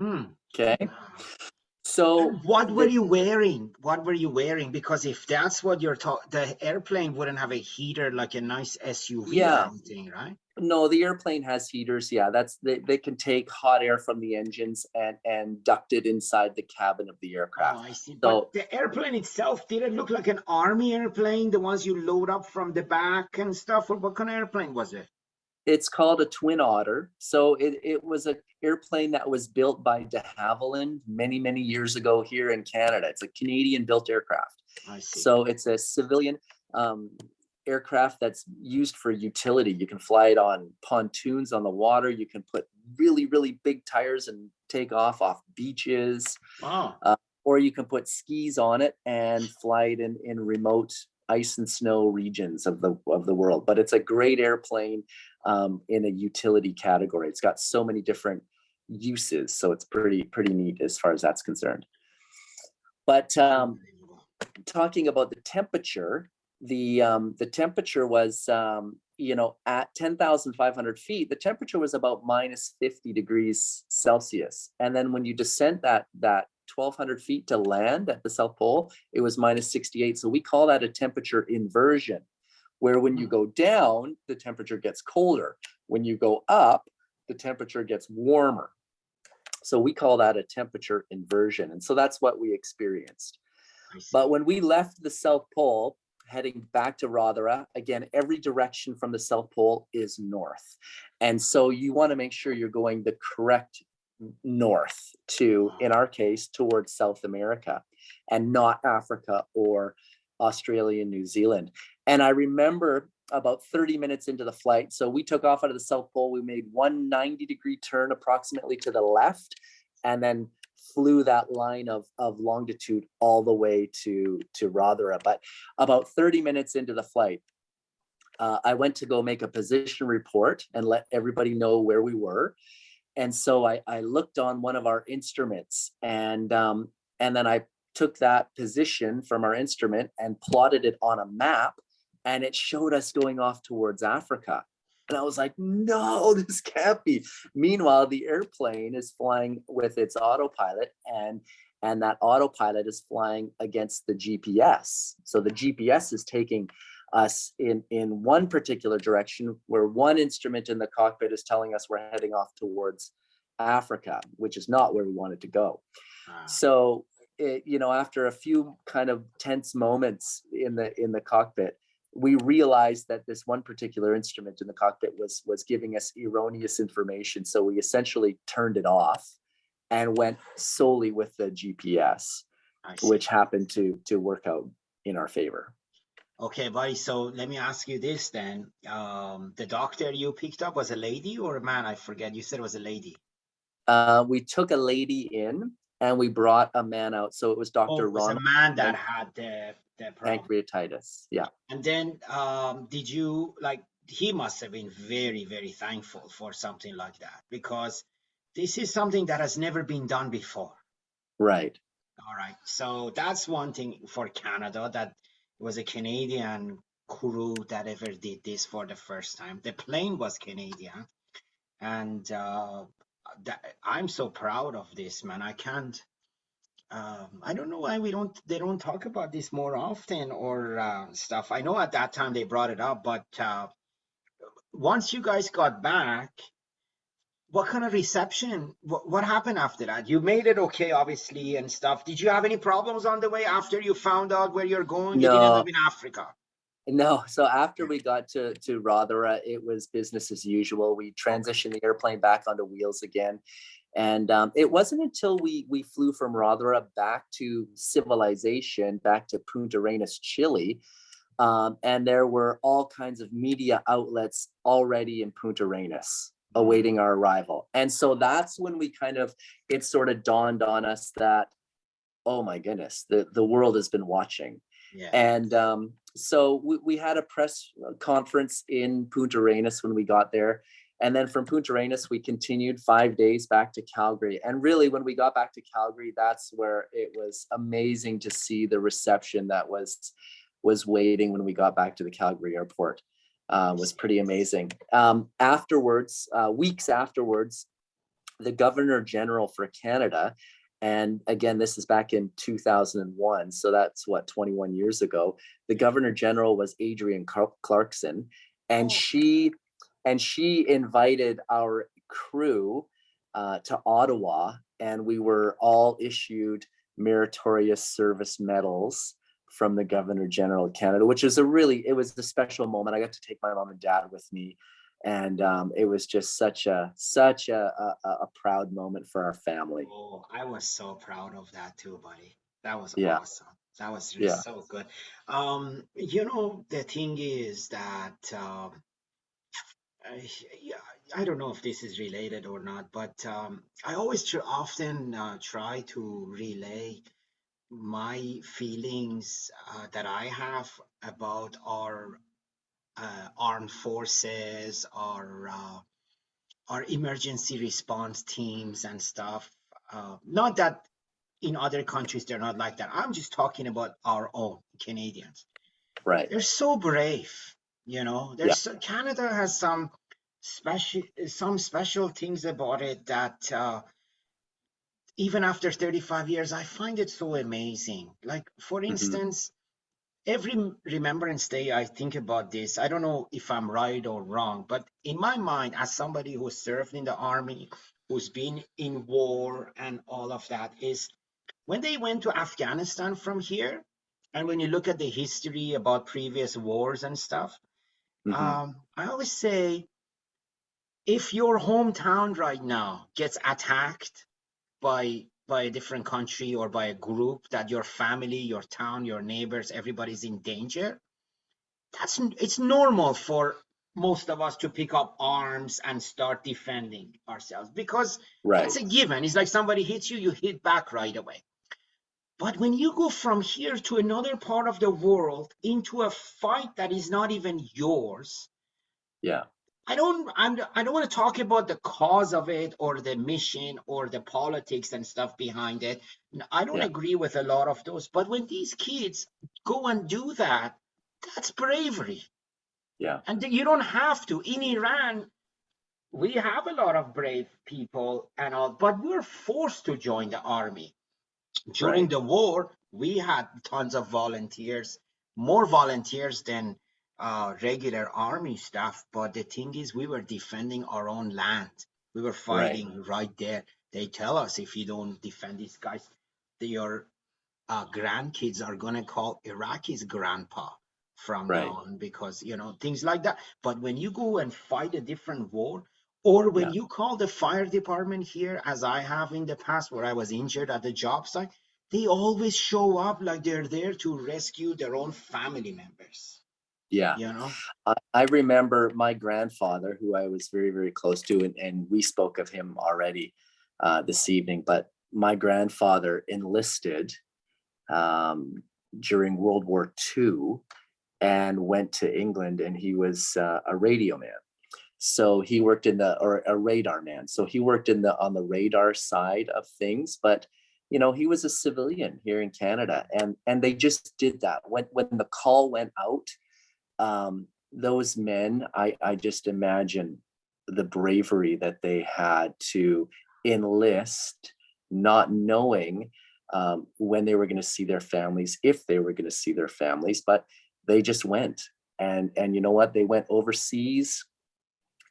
Okay. So and what were you wearing? What were you wearing? Because if that's what you're talking, the airplane wouldn't have a heater like a nice SUV or yeah, anything, right? no, the airplane has heaters. Yeah, they can take hot air from the engines and duct it inside the cabin of the Oh, aircraft. I see. But So the airplane itself, did it look like an army airplane, the ones you load up from the back and stuff? Or what kind of airplane was it? it's called a Twin Otter. So it was an airplane that was built by de Havilland many years ago here in Canada. It's a Canadian built aircraft. I see. So it's a civilian aircraft that's used for utility. You can fly it on pontoons on the water. You can put really big tires and take off beaches. Wow. Or you can put skis on it and fly it in remote ice and snow regions of the world. But it's a great airplane in a utility category. It's got so many different uses, so it's pretty neat as far as that's concerned. But talking about the temperature, the temperature was at 10,500 feet, the temperature was about minus 50 degrees Celsius, and then when you descend that 1,200 feet to land at the South Pole, it was minus 68. So we call that a temperature inversion, where when you go down, the temperature gets colder. When you go up, the temperature gets warmer. So we call that a temperature inversion. And so that's what we experienced. But when we left the South Pole, heading back to Rothera, again, every direction from the South Pole is north. And so you want to make sure you're going the correct north to, in our case, towards South America and not Africa or Australia and New Zealand. And I remember about 30 minutes into the flight, so we took off out of the South Pole, we made 190-degree turn approximately to the left, and then flew that line of longitude all the way to Rothera. But about 30 minutes into the flight, I went to go make a position report and let everybody know where we were. And so I looked on one of our instruments, and then I took that position from our instrument and plotted it on a map and it showed us going off towards Africa. And I was like, no, this can't be. Meanwhile, the airplane is flying with its autopilot, and that autopilot is flying against the GPS. So the GPS is taking us in one particular direction, where one instrument in the cockpit is telling us we're heading off towards Africa, which is not where we wanted to go. Wow. So after a few kind of tense moments in the cockpit, we realized that this one particular instrument in the cockpit was giving us erroneous information. So we essentially turned it off and went solely with the GPS, I see. which happened to work out in our favor. Okay, buddy. So let me ask you this then. The doctor you picked up was a lady or a man? I forget. You said it was a lady. We took a lady in and we brought a man out. So it was Oh, Dr. it was a Ronald, man that had the problem. pancreatitis. Yeah. And then, did you like? He must have been very, very thankful for something like that because this is something that has never been done before. Right. All right. So that's one thing for Canada, that it was a Canadian crew that ever did this for the first time. The plane was Canadian, and I'm so proud of this, man. I can't. I don't know why they don't talk about this more often or stuff. I know at that time they brought it up, but once you guys got back, what kind of reception? What happened after that? You made it okay, obviously, and stuff. Did you have any problems on the way after you found out where you're going? You didn't end up No, in Africa. no. So after Yeah. we got to Rothera, it was business as usual. We Okay. transitioned the airplane back onto wheels again, and it wasn't until we flew from Rothera back to civilization, back to Punta Arenas, Chile, and there were all kinds of media outlets already in Punta Arenas Mm, awaiting our arrival. And so that's when it sort of dawned on us that, oh my goodness, the world has been watching. yeah. And so we had a press conference in Punta Arenas when we got there. And then from Punta Arenas, we continued 5 days back to Calgary. And really, when we got back to Calgary, that's where it was amazing to see the reception that was waiting when we got back to the Calgary airport. I Was see. pretty amazing. Afterwards, weeks afterwards, the Governor General for Canada, and again, this is back in 2001, so that's what, 21 years ago. The Governor General was Adrienne Clarkson, and Oh, she invited our crew to Ottawa, and we were all issued meritorious service medals from the Governor General of Canada, which is it was a special moment. I got to take my mom and dad with me, and it was just such a proud moment for our family. oh, I was so proud of that too, buddy. That was Yeah, awesome. That was yeah. so good. The thing is that I, yeah, I don't know if this is related or not, but I always often try to relay my feelings that I have about our armed forces, our emergency response teams and stuff. Not that in other countries they're not like that. I'm just talking about our own Canadians. Right. They're so brave, Yeah. Canada has some special things about it that even after 35 years I find it so amazing. Like for Hmm. instance, every Remembrance Day I think about this. I don't know if I'm right or wrong, but in my mind, as somebody who served in the army, who's been in war and all of that, is when they went to Afghanistan from here, and when you look at the history about previous wars and stuff, Hmm. I always say, if your hometown right now gets attacked by a different country or by a group, that your family, your town, your neighbors, everybody's in danger, it's normal for most of us to pick up arms and start defending ourselves because that's Right. a given. It's like somebody hits you, you hit back right away. But when you go from here to another part of the world into a fight that is not even yours, Yeah. I don't want to talk about the cause of it or the mission or the politics and stuff behind it. I don't Yeah. agree with a lot of those. But when these kids go and do that, That's bravery. Yeah. And you don't have to. In Iran, we have a lot of brave people and all, but we're forced to join the army. During Right. the war, we had tons of volunteers, more volunteers than regular army staff. But the thing is, we were defending our own land. We were Right. fighting right there. They tell us if you don't defend these guys, your grandkids are gonna call Iraqis grandpa from Right. now on, because things like that. But when you go and fight a different war, or when Yeah. you call the fire department here, as I have in the past, where I was injured at the job site, they always show up like they're there to rescue their own family members. Yeah. You know? I remember my grandfather, who I was very, very close to, and we spoke of him already this evening. But my grandfather enlisted um, during World War II and went to England, and he was a radio man. So he worked or a radar man. So he worked on the radar side of things, but he was a civilian here in Canada, and they just did that when the call went out. Those men, I just imagine the bravery that they had to enlist, not knowing when they were going to see their families, if they were going to see their families, but they just went. And you know what? They went overseas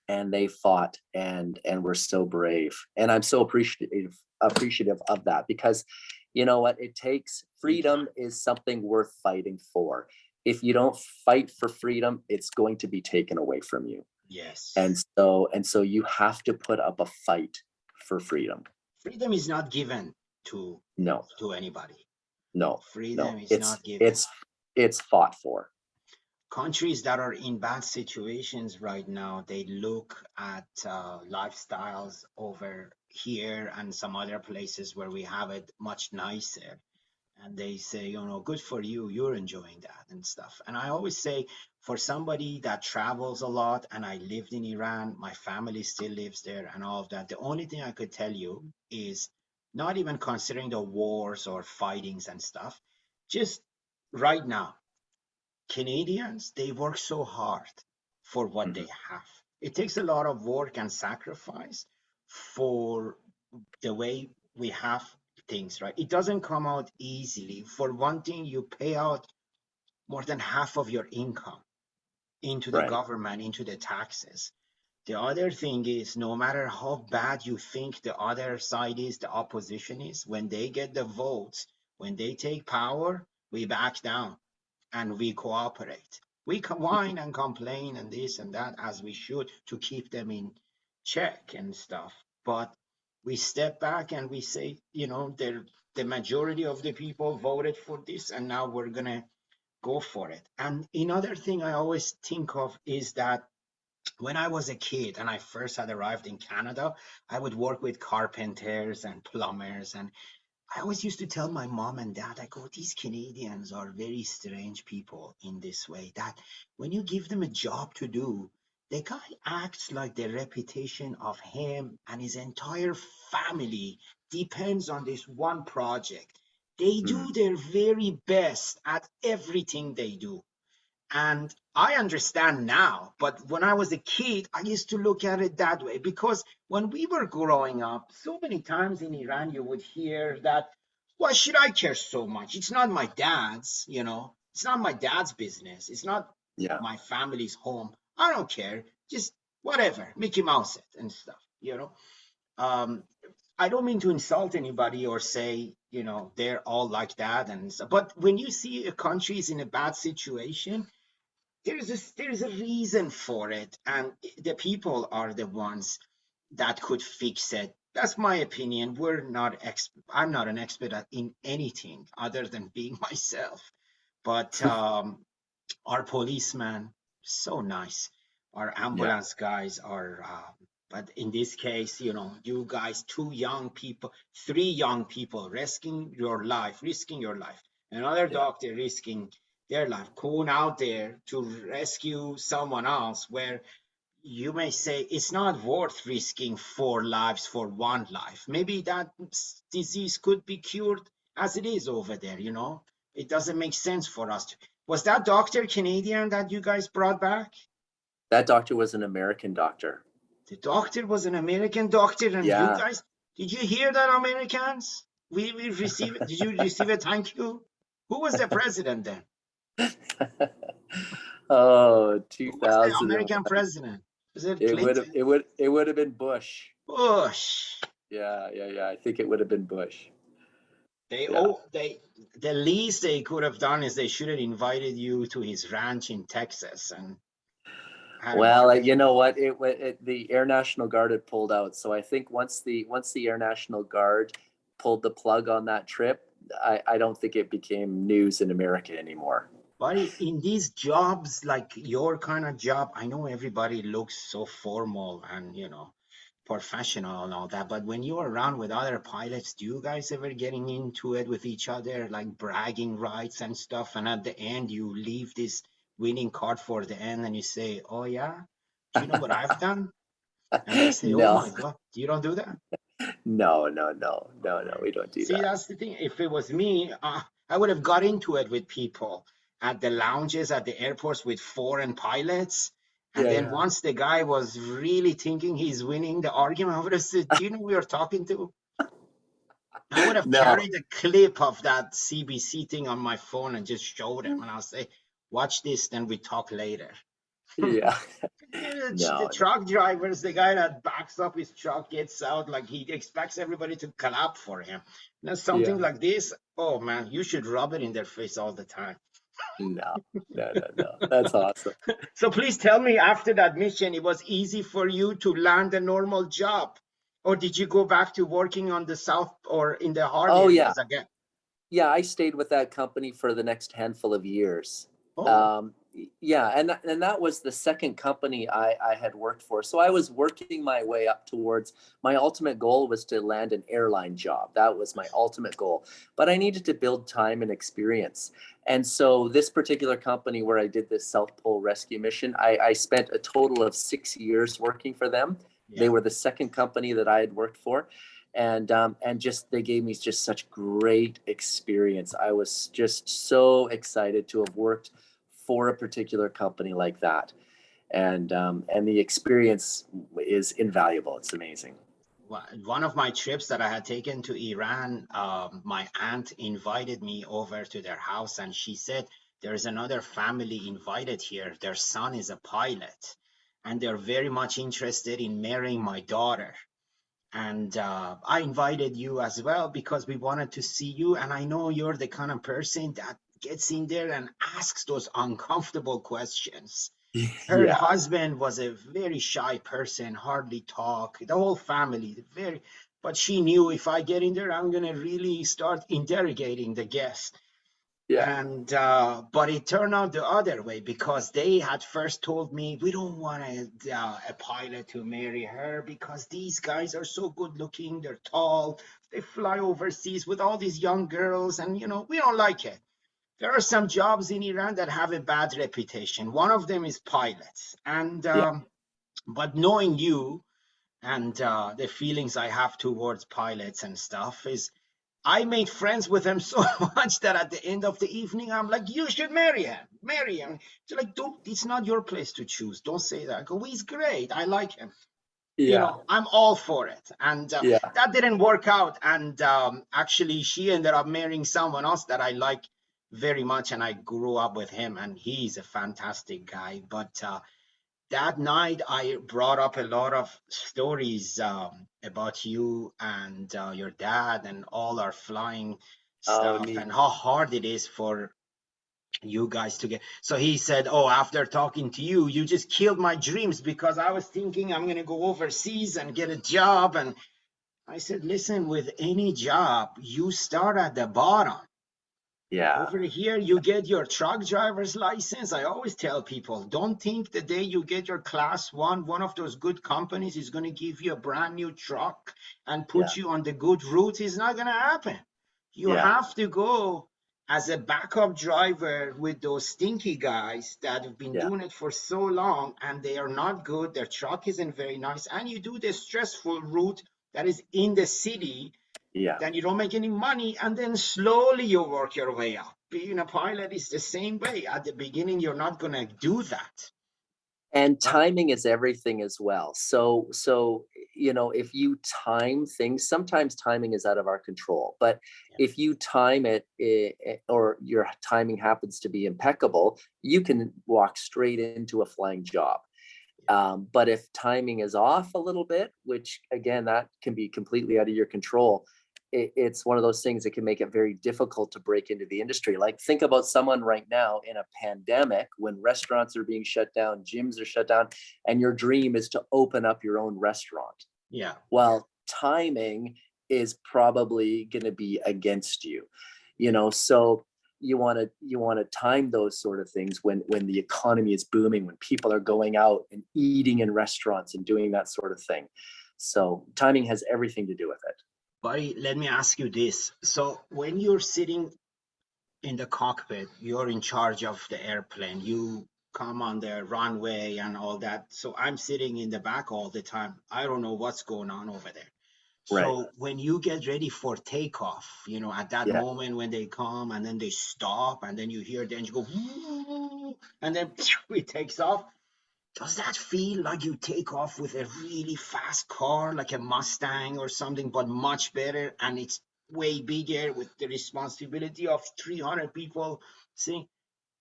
and they fought and were so brave. And I'm so appreciative of that, because you know what it takes. Big time. Freedom is something worth fighting for. If you don't fight for freedom, it's going to be taken away from you. Yes. And so you have to put up a fight for freedom. Freedom is not given to No, anybody. no, Freedom no. is It's not given. it's it's fought for. Countries that are in bad situations right now, they look at lifestyles over here and some other places where we have it much nicer. And they say, good for you, you're enjoying that and stuff. And I always say, for somebody that travels a lot, and I lived in Iran, my family still lives there and all of that, the only thing I could tell you is, not even considering the wars or fightings and stuff, just right now, Canadians, they work so hard for what Mhm. they have. It takes a lot of work and sacrifice for the way we have things, right? It doesn't come out easily. For one thing, you pay out more than half of your income into the Right. government, into the taxes. The other thing is, no matter how bad you think the other side is, the opposition is, when they get the votes, when they take power, we back down and we cooperate. We Mhm. whine and complain and this and that, as we should, to keep them in check and stuff. But we step back and we say, the majority of the people voted for this, and now we're gonna go for it. And another thing I always think of is that when I was a kid and I first had arrived in Canada, I would work with carpenters and plumbers, and I always used to tell my mom and dad, I go, these Canadians are very strange people in this way, that when you give them a job to do, the guy acts like the reputation of him and his entire family depends on this one project. They Mhm. do their very best at everything they do. And I understand now, but when I was a kid, I used to look at it that way, because when we were growing up, so many times in Iran, you would hear that, why should I care so much? It's not my dad's. It's not my dad's business. It's not Yeah. my family's home. I don't care. Just whatever, Mickey Mouse it and stuff. Um, I don't mean to insult anybody or say, they're all like that and stuff. But when you see a country is in a bad situation, there's a reason for it, and the people are the ones that could fix it. That's my opinion. I'm not an expert in anything other than being myself, but our policemen, so nice. Our Yeah. ambulance guys are, but in this case, you guys, two young people, three young people risking your life. Another Yeah. doctor risking their life, going out there to rescue someone else, where you may say it's not worth risking four lives for one life. Maybe that disease could be cured as it is over there. It doesn't make sense for us to. Was that doctor Canadian that you guys brought back? That doctor was an American doctor. The doctor was an American doctor, and you Yeah. guys, did you hear that, Americans? We receive. Did you receive a thank you? Who was the president then? Oh, Who was the 2001. American president? Was it It would have Clinton? been Bush. Bush. Yeah. I think it would have been Bush. They Yeah. oh they the least they could have done is they should have invited you to his ranch in Texas and had a Well, you barbecue. know what? The Air National Guard had pulled out, so I think once the Air National Guard pulled the plug on that trip, I don't think it became news in America anymore. But in these jobs, like your kind of job, I know everybody looks so formal and professional and all that. But when you're around with other pilots, do you guys ever getting into it with each other, like bragging rights and stuff? And at the end, you leave this winning card for the end and you say, "Oh yeah, do you know what I've done?" And they say, "Oh No, my God, you don't do that?" no, we don't do See, that. that's the thing. If it was me, I would have got into it with people at the lounges at the airports with foreign pilots. And then Yeah. once the guy was really thinking he's winning the argument, I would have said, "Do you know who you're talking to?" I would have No. carried a clip of that CBC thing on my phone and just showed him. And I'll say, "Watch this, then we talk later." Yeah. Yeah, the No, no. truck drivers, the guy that backs up his truck gets out, like he expects everybody to clap for him. Now, something Yeah. like this, oh man, you should rub it in their face all the time. No. That's awesome. So please tell me, after that mission, it was easy for you to land a normal job? Or did you go back to working on the south or in the hard Oh yeah. areas again? Yeah, I stayed with that company for the next handful of years. Oh, Yeah, and that was the second company I had worked for. So I was working my way up towards my ultimate goal was to land an airline job. That was my ultimate goal. But I needed to build time and experience. And so this particular company where I did this South Pole rescue mission, I spent a total of 6 years working for them. They yeah. were the second company that I had worked for, and just they gave me just such great experience. I was just so excited to have worked for a particular company like that, and the experience is invaluable. It's amazing. One of my trips that I had taken to Iran, my aunt invited me over to their house, and she said, "There's another family invited here. Their son is a pilot, and they're very much interested in marrying my daughter. And I invited you as well because we wanted to see you. And I know you're the kind of person that gets in there and asks those uncomfortable questions." Her Yeah, husband was a very shy person, hardly talk, the whole family, very, but she knew if I get in there, I'm going to really start interrogating the guest. yeah, And but it turned out the other way because they had first told me we don't want a pilot to marry her because these guys are so good looking, they're tall, they fly overseas with all these young girls, and we don't like it. There are some jobs in Iran that have a bad reputation. One of them is pilots. And yeah, but knowing you and the feelings I have towards pilots and stuff is I made friends with him so much that at the end of the evening, I'm like, "You should marry him. Marry him." They're like, "Don't, it's not your place to choose. Don't say that." I go, "He's great. I like him. yeah, I'm all for it." And yeah, that didn't work out. And actually, she ended up marrying someone else that I like very much. And I grew up with him, and he's a fantastic guy. But that night, I brought up a lot of stories about you and your dad and all our flying oh stuff neat. and how hard it is for you guys to get. So he said, "Oh, after talking to you, you just killed my dreams because I was thinking I'm going to go overseas and get a job." And I said, "Listen, with any job, you start at the bottom. Yeah, Over here, you get your truck driver's license." I always tell people, don't think the day you get your class one of those good companies is going to give you a brand new truck and yeah, put you on the good route. It's not going to happen. You yeah, have to go as a backup driver with those stinky guys that have been yeah, doing it for so long and they are not good. Their truck isn't very nice. And you do the stressful route that is in the city, yeah, then you don't make any money, and then slowly you work your way up. being a pilot is the same way. At the beginning, you're not going to do that. And But timing is everything as well. So, if you time things, sometimes timing is out of our control. But yeah, if you time it, or your timing happens to be impeccable, you can walk straight into a flying job. yeah. But if timing is off a little bit, which again, that can be completely out of your control, it's one of those things that can make it very difficult to break into the industry. Like, think about someone right now in a pandemic when restaurants are being shut down, gyms are shut down, and your dream is to open up your own restaurant. Yeah. Well, timing is probably going to be against you. So you want to time those sort of things when the economy is booming, when people are going out and eating in restaurants and doing that sort of thing. So timing has everything to do with it. Buddy, let me ask you this. So when you're sitting in the cockpit, you're in charge of the airplane. You come on the runway and all that. So I'm sitting in the back all the time. I don't know what's going on over there. Right. So when you get ready for takeoff, at that Yeah. moment when they come and then they stop and then you hear the engine go, and then it takes off. Does that feel like you take off with a really fast car, like a Mustang or something, but much better, and it's way bigger with the responsibility of 300 people? See,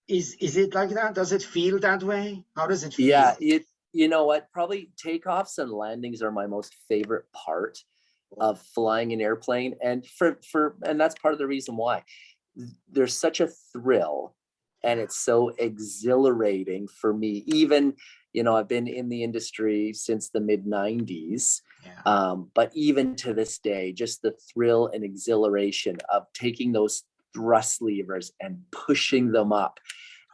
is it like that? Does it feel that way? How does it Yeah, feel? you know what? Probably takeoffs and landings are my most favorite part Oh, of flying an airplane, and and that's part of the reason why. There's such a thrill, and yeah, it's so exhilarating for me. Even, I've been in the industry since the mid 90s. yeah. But even to this day, just the thrill and exhilaration of taking those thrust levers and pushing them up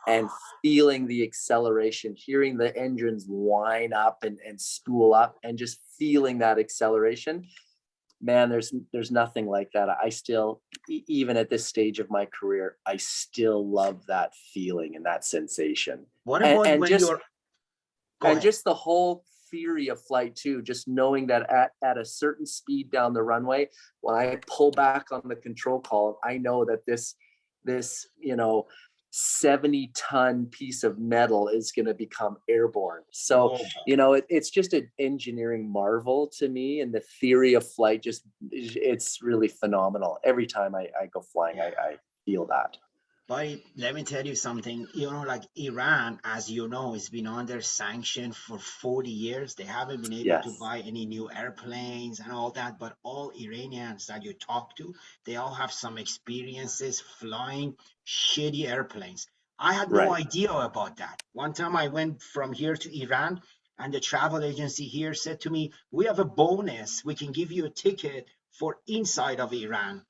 and feeling the acceleration, hearing the engines whine up and spool up, and just feeling that acceleration. Man, there's nothing like that. I still, even at this stage of my career, I still love that feeling and that sensation. What And, about and when just you're, go and ahead. just the whole theory of flight too, just knowing that at a certain speed down the runway, when I pull back on the control column, I know that this 70-ton piece of metal is going to become airborne. So, Oh, it's just an engineering marvel to me. And the theory of flight, it's really phenomenal. Every time I go flying, yeah. I feel that. But let me tell you something, like Iran, as you know, has been under sanction for 40 years. They haven't been able to Yes. buy any new airplanes and all that. But all Iranians that you talk to, they all have some experiences flying shitty airplanes. I had no Right. idea about that. One time I went from here to Iran, and the travel agency here said to me, "We have a bonus. We can give you a ticket for inside of Iran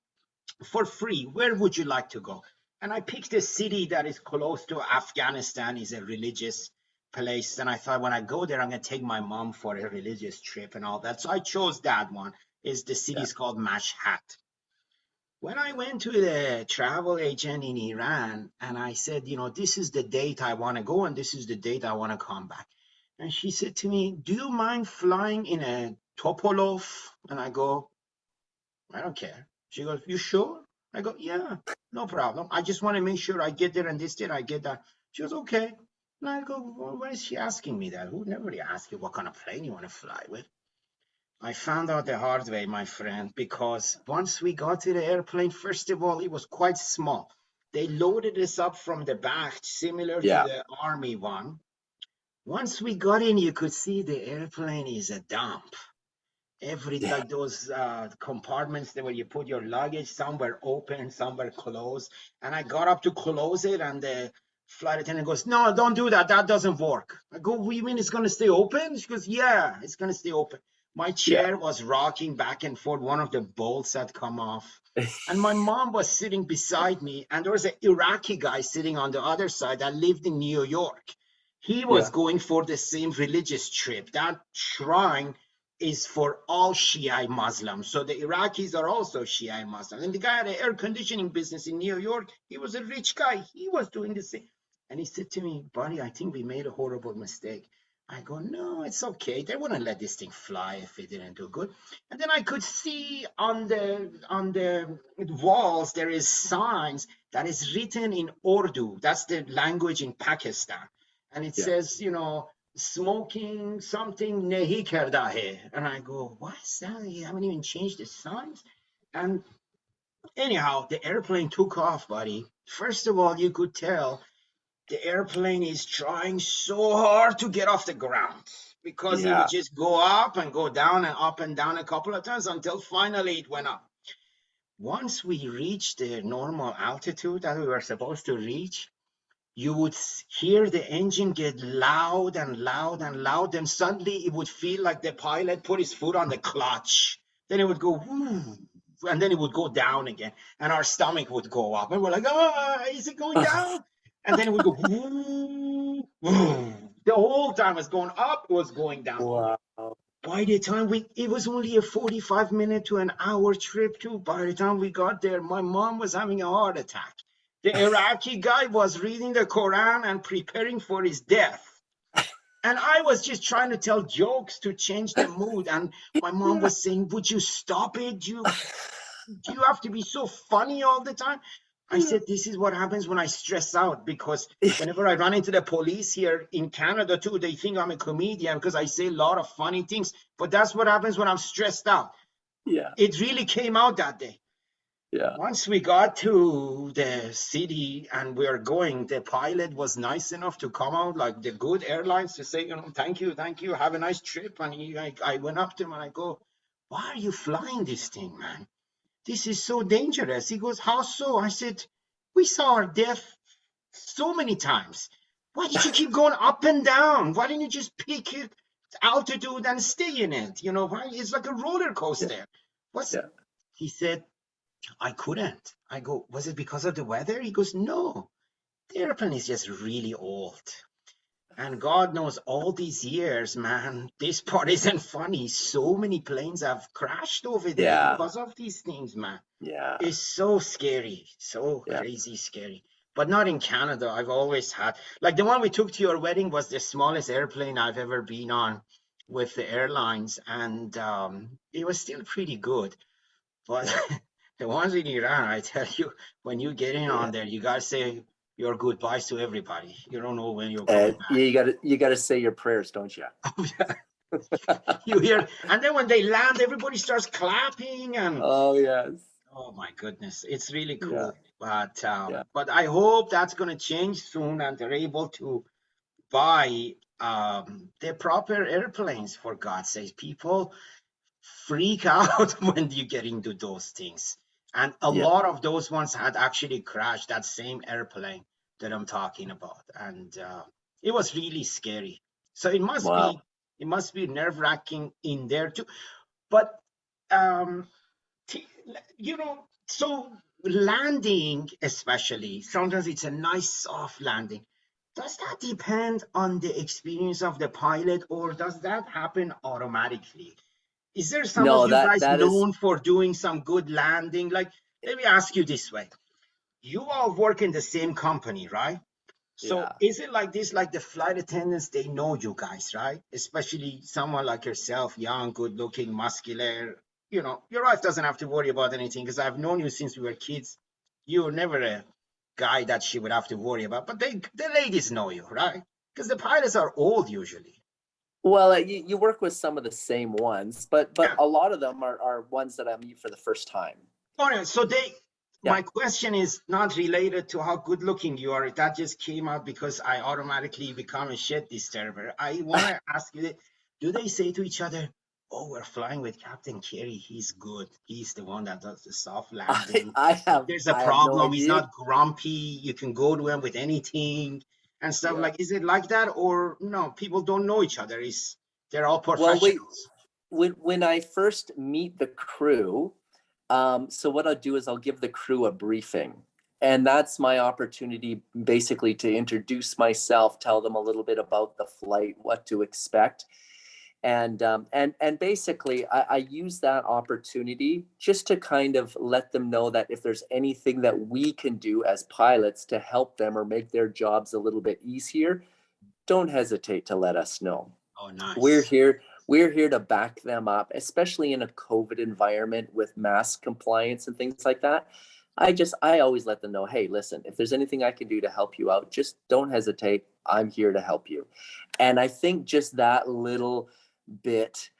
for free. Where would you like to go?" And I picked a city that is close to Afghanistan, is a religious place. And I thought, when I go there, I'm going to take my mom for a religious trip and all that. So I chose that one. Is the city Yeah. is called Mashhad. When I went to the travel agent in Iran and I said, this is the date I want to go and this is the date I want to come back. And she said to me, "Do you mind flying in a Topolov?" And I go, "I don't care." She goes, "You sure?" I go, "Yeah, no problem. I just want to make sure I get there and this date I get that." She goes, "Okay." And I go, "Well, why is she asking me that? Who never asked you what kind of plane you want to fly with?" I found out the hard way, my friend, because once we got to the airplane, first of all, it was quite small. They loaded us up from the back, similar to Yeah. the army one. Once we got in, you could see the airplane is a dump. Every, Yeah. like those compartments where you put your luggage, some were open, some were closed. And I got up to close it, and the flight attendant goes, "No, don't do that. That doesn't work." I go, "What do you mean it's going to stay open?" She goes, "Yeah, it's going to stay open." My Yeah. chair was rocking back and forth. One of the bolts had come off. And my mom was sitting beside me, and there was an Iraqi guy sitting on the other side that lived in New York. He was Yeah. going for the same religious trip. That shrine is for all Shia Muslims. So the Iraqis are also Shia Muslims. And the guy had an air conditioning business in New York. He was a rich guy. He was doing the same. And he said to me, "Buddy, I think we made a horrible mistake. I go, no, it's okay. They wouldn't let this thing fly if it didn't do good. And then I could see on the walls there is signs that is written in Urdu. That's the language in Pakistan, and it Yeah. says, smoking something nahi karda hai. And I go, what is that? You haven't even changed the signs. And anyhow, the airplane took off, buddy. First of all, you could tell the airplane is trying so hard to get off the ground because it would Yeah. just go up and go down and up and down a couple of times until finally it went up. Once we reached the normal altitude that we were supposed to reach, you would hear the engine get loud and loud and loud. And suddenly it would feel like the pilot put his foot on the clutch. Then it would go, whoo, and then it would go down again. And our stomach would go up. And we're like, oh, is it going down? And then it would go, whoo, whoo. The whole time was going up, was going down. Wow. By the time it was only a 45-minute to an hour trip too. By the time we got there, my mom was having a heart attack. The Iraqi guy was reading the Quran and preparing for his death. And I was just trying to tell jokes to change the mood. And my mom Yeah. was saying, would you stop it? Do you have to be so funny all the time? I said, this is what happens when I stress out, because whenever I run into the police here in Canada too, they think I'm a comedian because I say a lot of funny things. But that's what happens when I'm stressed out. Yeah. It really came out that day. Yeah. Once we got to the city and we are going, the pilot was nice enough to come out, like the good airlines, to say, thank you, have a nice trip. And I went up to him and I go, why are you flying this thing, man? This is so dangerous. He goes, how so? I said, we saw our death so many times. Why did you keep going up and down? Why didn't you just pick it altitude and stay in it? Why? It's like a roller Yeah. coaster. What's Yeah. He said, I couldn't. I go, was it because of the weather? He goes, no, the airplane is just really old. And God knows all these years, man, this part isn't funny. So many planes have crashed over there Yeah. because of these things, man. Yeah. It's so scary, so Yeah. crazy scary. But not in Canada. I've always had, like the one we took to your wedding was the smallest airplane I've ever been on with the airlines. And it was still pretty good. But the ones in Iran, I tell you, when you get in Yeah. on there, you gotta say your goodbyes to everybody. You don't know when you're coming And back. you gotta say your prayers, don't you? You hear, and then when they land, everybody starts clapping, and Oh yes. oh my goodness, it's really Yeah. cool. But Yeah. I hope that's gonna change soon, and they're able to buy the proper airplanes. For God's sake, people freak out when you get into those things. And a Yeah. lot of those ones had actually crashed, that same airplane that I'm talking about. And it was really scary. So Wow. it must be nerve-wracking in there too. But um, so landing, especially, sometimes it's a nice soft landing. Does that depend on the experience of the pilot, or does that happen automatically? Is there some of No, you that guys that is known for doing some good landing? Like, let me ask you this way. You all work in the same company, right? So yeah. is it like this, like the flight attendants, they know you guys, right? Especially someone like yourself, young, good looking, muscular. Your wife doesn't have to worry about anything because I've known you since we were kids. You were never a guy that she would have to worry about. But the ladies know you, right? Because the pilots are old usually. Well, you work with some of the same ones, but Yeah. a lot of them are ones that I meet for the first time. Oh, no. So Yeah. my question is not related to how good looking you are. That just came out because I automatically become a shit disturber. I want to ask you, do they say to each other, oh, we're flying with Captain Cary. He's good. He's the one that does the soft I landing. I If have there's a I have no problem, he's idea. not grumpy. You can go to him with anything and stuff. Yeah. Like, is it like that? Or no, people don't know each other. They're all Well, wait. professionals. When I first meet the crew, so what I'll do is I'll give the crew a briefing, and that's my opportunity basically to introduce myself, tell them a little bit about the flight, what to expect, and basically I use that opportunity just to kind of let them know that if there's anything that we can do as pilots to help them or make their jobs a little bit easier, don't hesitate to let us know. Oh, We're nice. here. We're here to back them up, especially in a COVID environment with mask compliance and things like that. I always let them know, hey, listen, if there's anything I can do to help you out, just don't hesitate. I'm here to help you. And I think just that little bit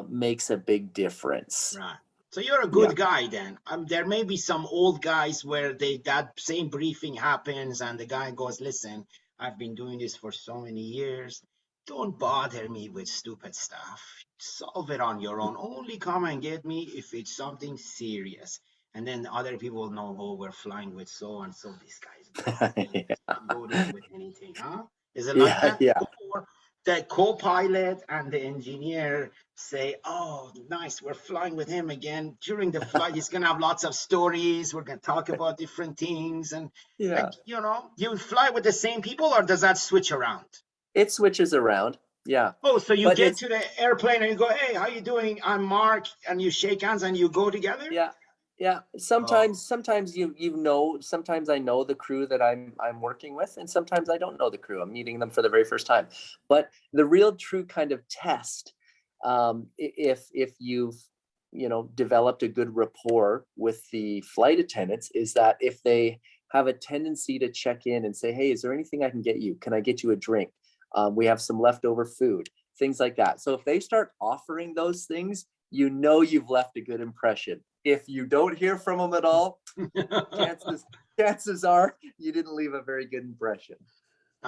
makes a big difference. Right. So you're a Yeah. good guy then. There may be some old guys where that same briefing happens and the guy goes, "Listen, I've been doing this for so many years. Don't bother me with stupid stuff. Solve it on your own. Only come and get me if it's something serious." And then other people know, oh, we're flying with so and so. This guy's good. Let's not go there with anything, huh? Is it like Yeah. that? Yeah. Or the co-pilot and the engineer say, "Oh, nice, we're flying with him again. During the flight, he's gonna have lots of stories. We're gonna talk about different things." And like, Yeah. you fly with the same people, or does that switch around? It switches around. Yeah. Oh, so you But get it's, to the airplane and you go, "Hey, how you doing? I'm Mark," and you shake hands and you go together? yeah. Yeah. Oh, Sometimes you know, sometimes I know the crew that I'm working with, and sometimes I don't know the crew. I'm meeting them for the very first time. But the real true kind of test, if you've developed a good rapport with the flight attendants, is that if they have a tendency to check in and say, hey, is there anything I can get you? Can I get you a drink? We have some leftover food, things like that. So if they start offering those things, you know you've left a good impression. If you don't hear from them at all, chances chances are you didn't leave a very good impression.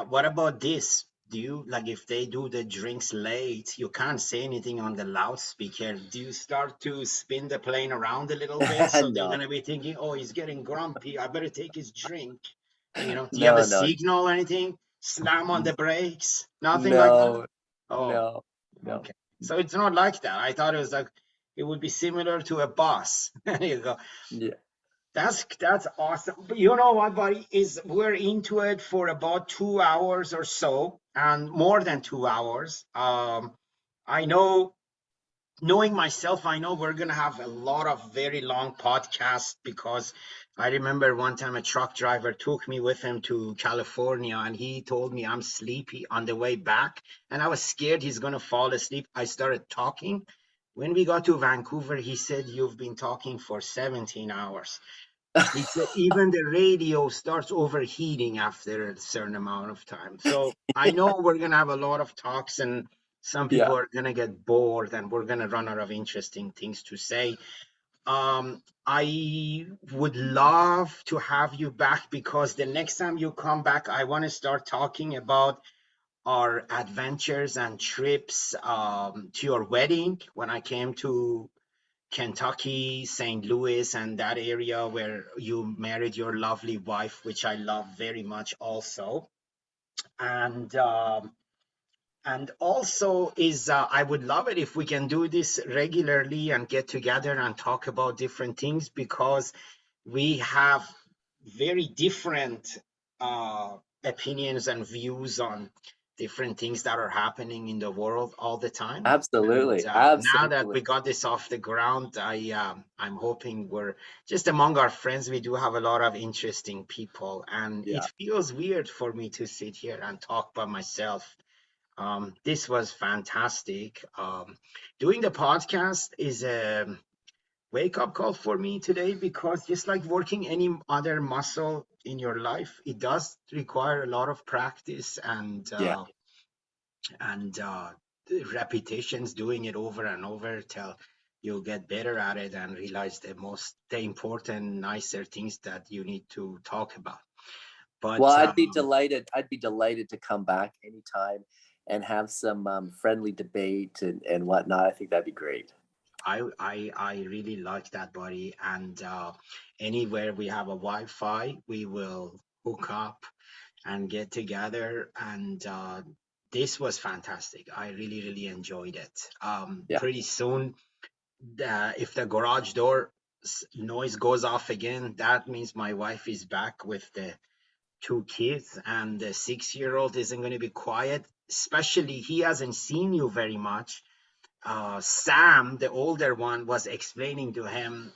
What about this? Do you like if they do the drinks late, you can't say anything on the loudspeaker. Do you start to spin the plane around a little bit so they're No, gonna be thinking, oh, he's getting grumpy. I better take his drink. Do you have a no, no, signal or anything? Slam on the brakes? Nothing like that? no, Oh, no, no. okay. So it's not like that. I thought it was like it would be similar to a bus. There you go. Yeah, That's awesome. But you know what, buddy? Is we're into it for about 2 hours or so, and more than 2 hours. I know, knowing myself, I know we're gonna have a lot of very long podcasts because I remember one time a truck driver took me with him to California, and he told me I'm sleepy on the way back, and I was scared he's gonna fall asleep. I started talking. When we got to Vancouver, he said, "You've been talking for 17 hours." He said even the radio starts overheating after a certain amount of time. So I know we're going to have a lot of talks, and some people yeah. are going to get bored, and we're going to run out of interesting things to say. I would love to have you back because the next time you come back, I want to start talking about our adventures and trips to your wedding when I came to Kentucky, St. Louis, and that area where you married your lovely wife, which I love very much also. And also is I would love it if we can do this regularly and get together and talk about different things because we have very different uh, opinions and views on different things that are happening in the world all the time. And Absolutely, now that absolutely. we got this off the ground, I'm hoping we're just among our friends. We do have a lot of interesting people, and it Yeah, feels weird for me to sit here and talk by myself. This was fantastic. Doing the podcast is a wake up call for me today because just like working any other muscle in your life, it does require a lot of practice yeah. and repetitions, doing it over and over till you'll get better at it and realize the important, nicer things that you need to talk about. Well, But I'd be delighted to come back anytime and have some friendly debate and whatnot. I think that'd be great. I really like that, buddy. And anywhere we have a Wi-Fi, we will hook up and get together. And this was fantastic. I really, really enjoyed it. Yeah, Pretty soon, if the garage door noise goes off again, that means my wife is back with the two kids, and the 6-year-old isn't going to be quiet. Especially, he hasn't seen you very much. Sam, the older one, was explaining to him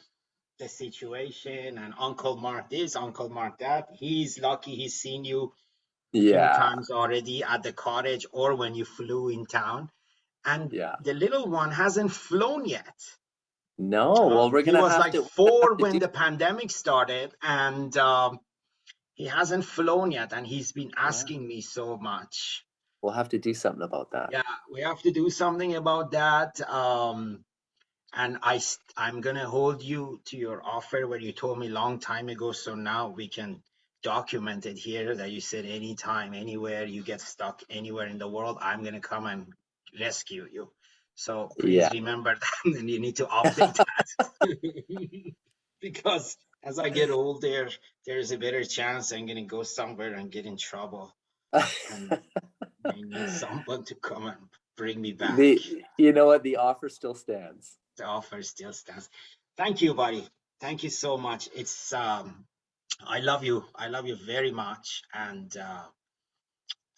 the situation and Uncle Mark this, Uncle Mark that. He's lucky he's seen you few Yeah. times already at the cottage or when you flew in town. And Yeah. the little one hasn't flown yet. No, well, He was like we're gonna 4 have to when do, the pandemic started, and he hasn't flown yet. And he's been yeah, asking me so much. we'll have to do something about that. Yeah, we have to do something about that. And I'm gonna hold you to your offer where you told me long time ago. So now we can document it here that you said anytime, anywhere you get stuck anywhere in the world, I'm gonna come and rescue you. So please Yeah. remember that, and you need to update that because as I get older, there's a better chance I'm gonna go somewhere and get in trouble, and I need someone to come and bring me back. You know what? The offer still stands. The offer still stands. Thank you, buddy. Thank you so much. It's I love you. I love you very much, and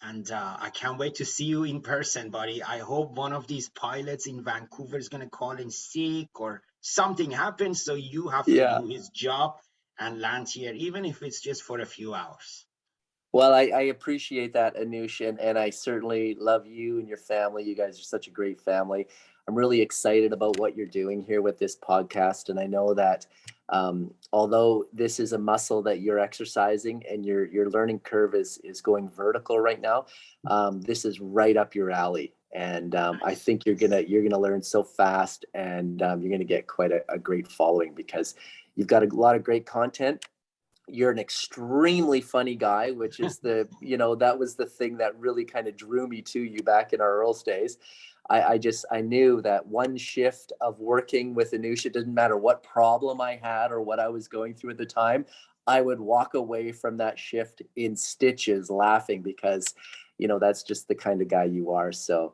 I can't wait to see you in person, buddy. I hope one of these pilots in Vancouver is gonna call in sick or something happens, so you have to Yeah. do his job and land here, even if it's just for a few hours. Well, I appreciate that, Anush, and I certainly love you and your family. You guys are such a great family. I'm really excited about what you're doing here with this podcast, and I know that although this is a muscle that you're exercising and your learning curve is going vertical right now, this is right up your alley, and I Nice. think you're gonna learn so fast, and you're gonna get quite a great following because you've got a lot of great content. You're an extremely funny guy, which is that was the thing that really kind of drew me to you back in our Earls days. I knew that one shift of working with Anusha, didn't matter what problem I had or what I was going through at the time, I would walk away from that shift in stitches laughing because that's just the kind of guy you are. So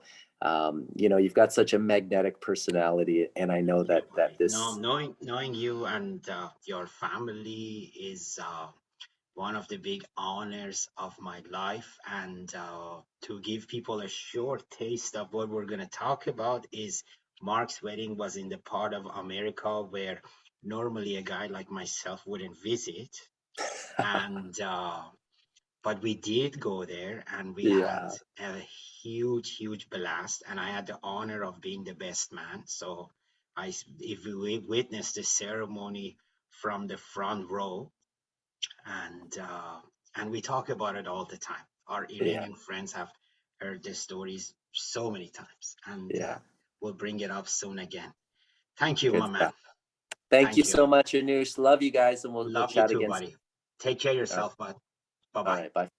you've got such a magnetic personality, and I know Thank you, that buddy. No, this, knowing you and your family is one of the big honors of my life. And to give people a short taste of what we're going to talk about is Mark's wedding was in the part of America where normally a guy like myself wouldn't visit. And but we did go there, and we had yeah, a huge blast. And I had the honor of being the best man. So if we witnessed the ceremony from the front row, and we talk about it all the time. Our yeah, Iranian friends have heard the stories so many times, and yeah. we'll bring it up soon again. Thank you, Good my man. stuff. Thank you Thank you. so much, Anush. Love you guys, and we'll Love you chat too, again soon. buddy. Take care of All right. yourself, bud. Bye All bye. right. Bye.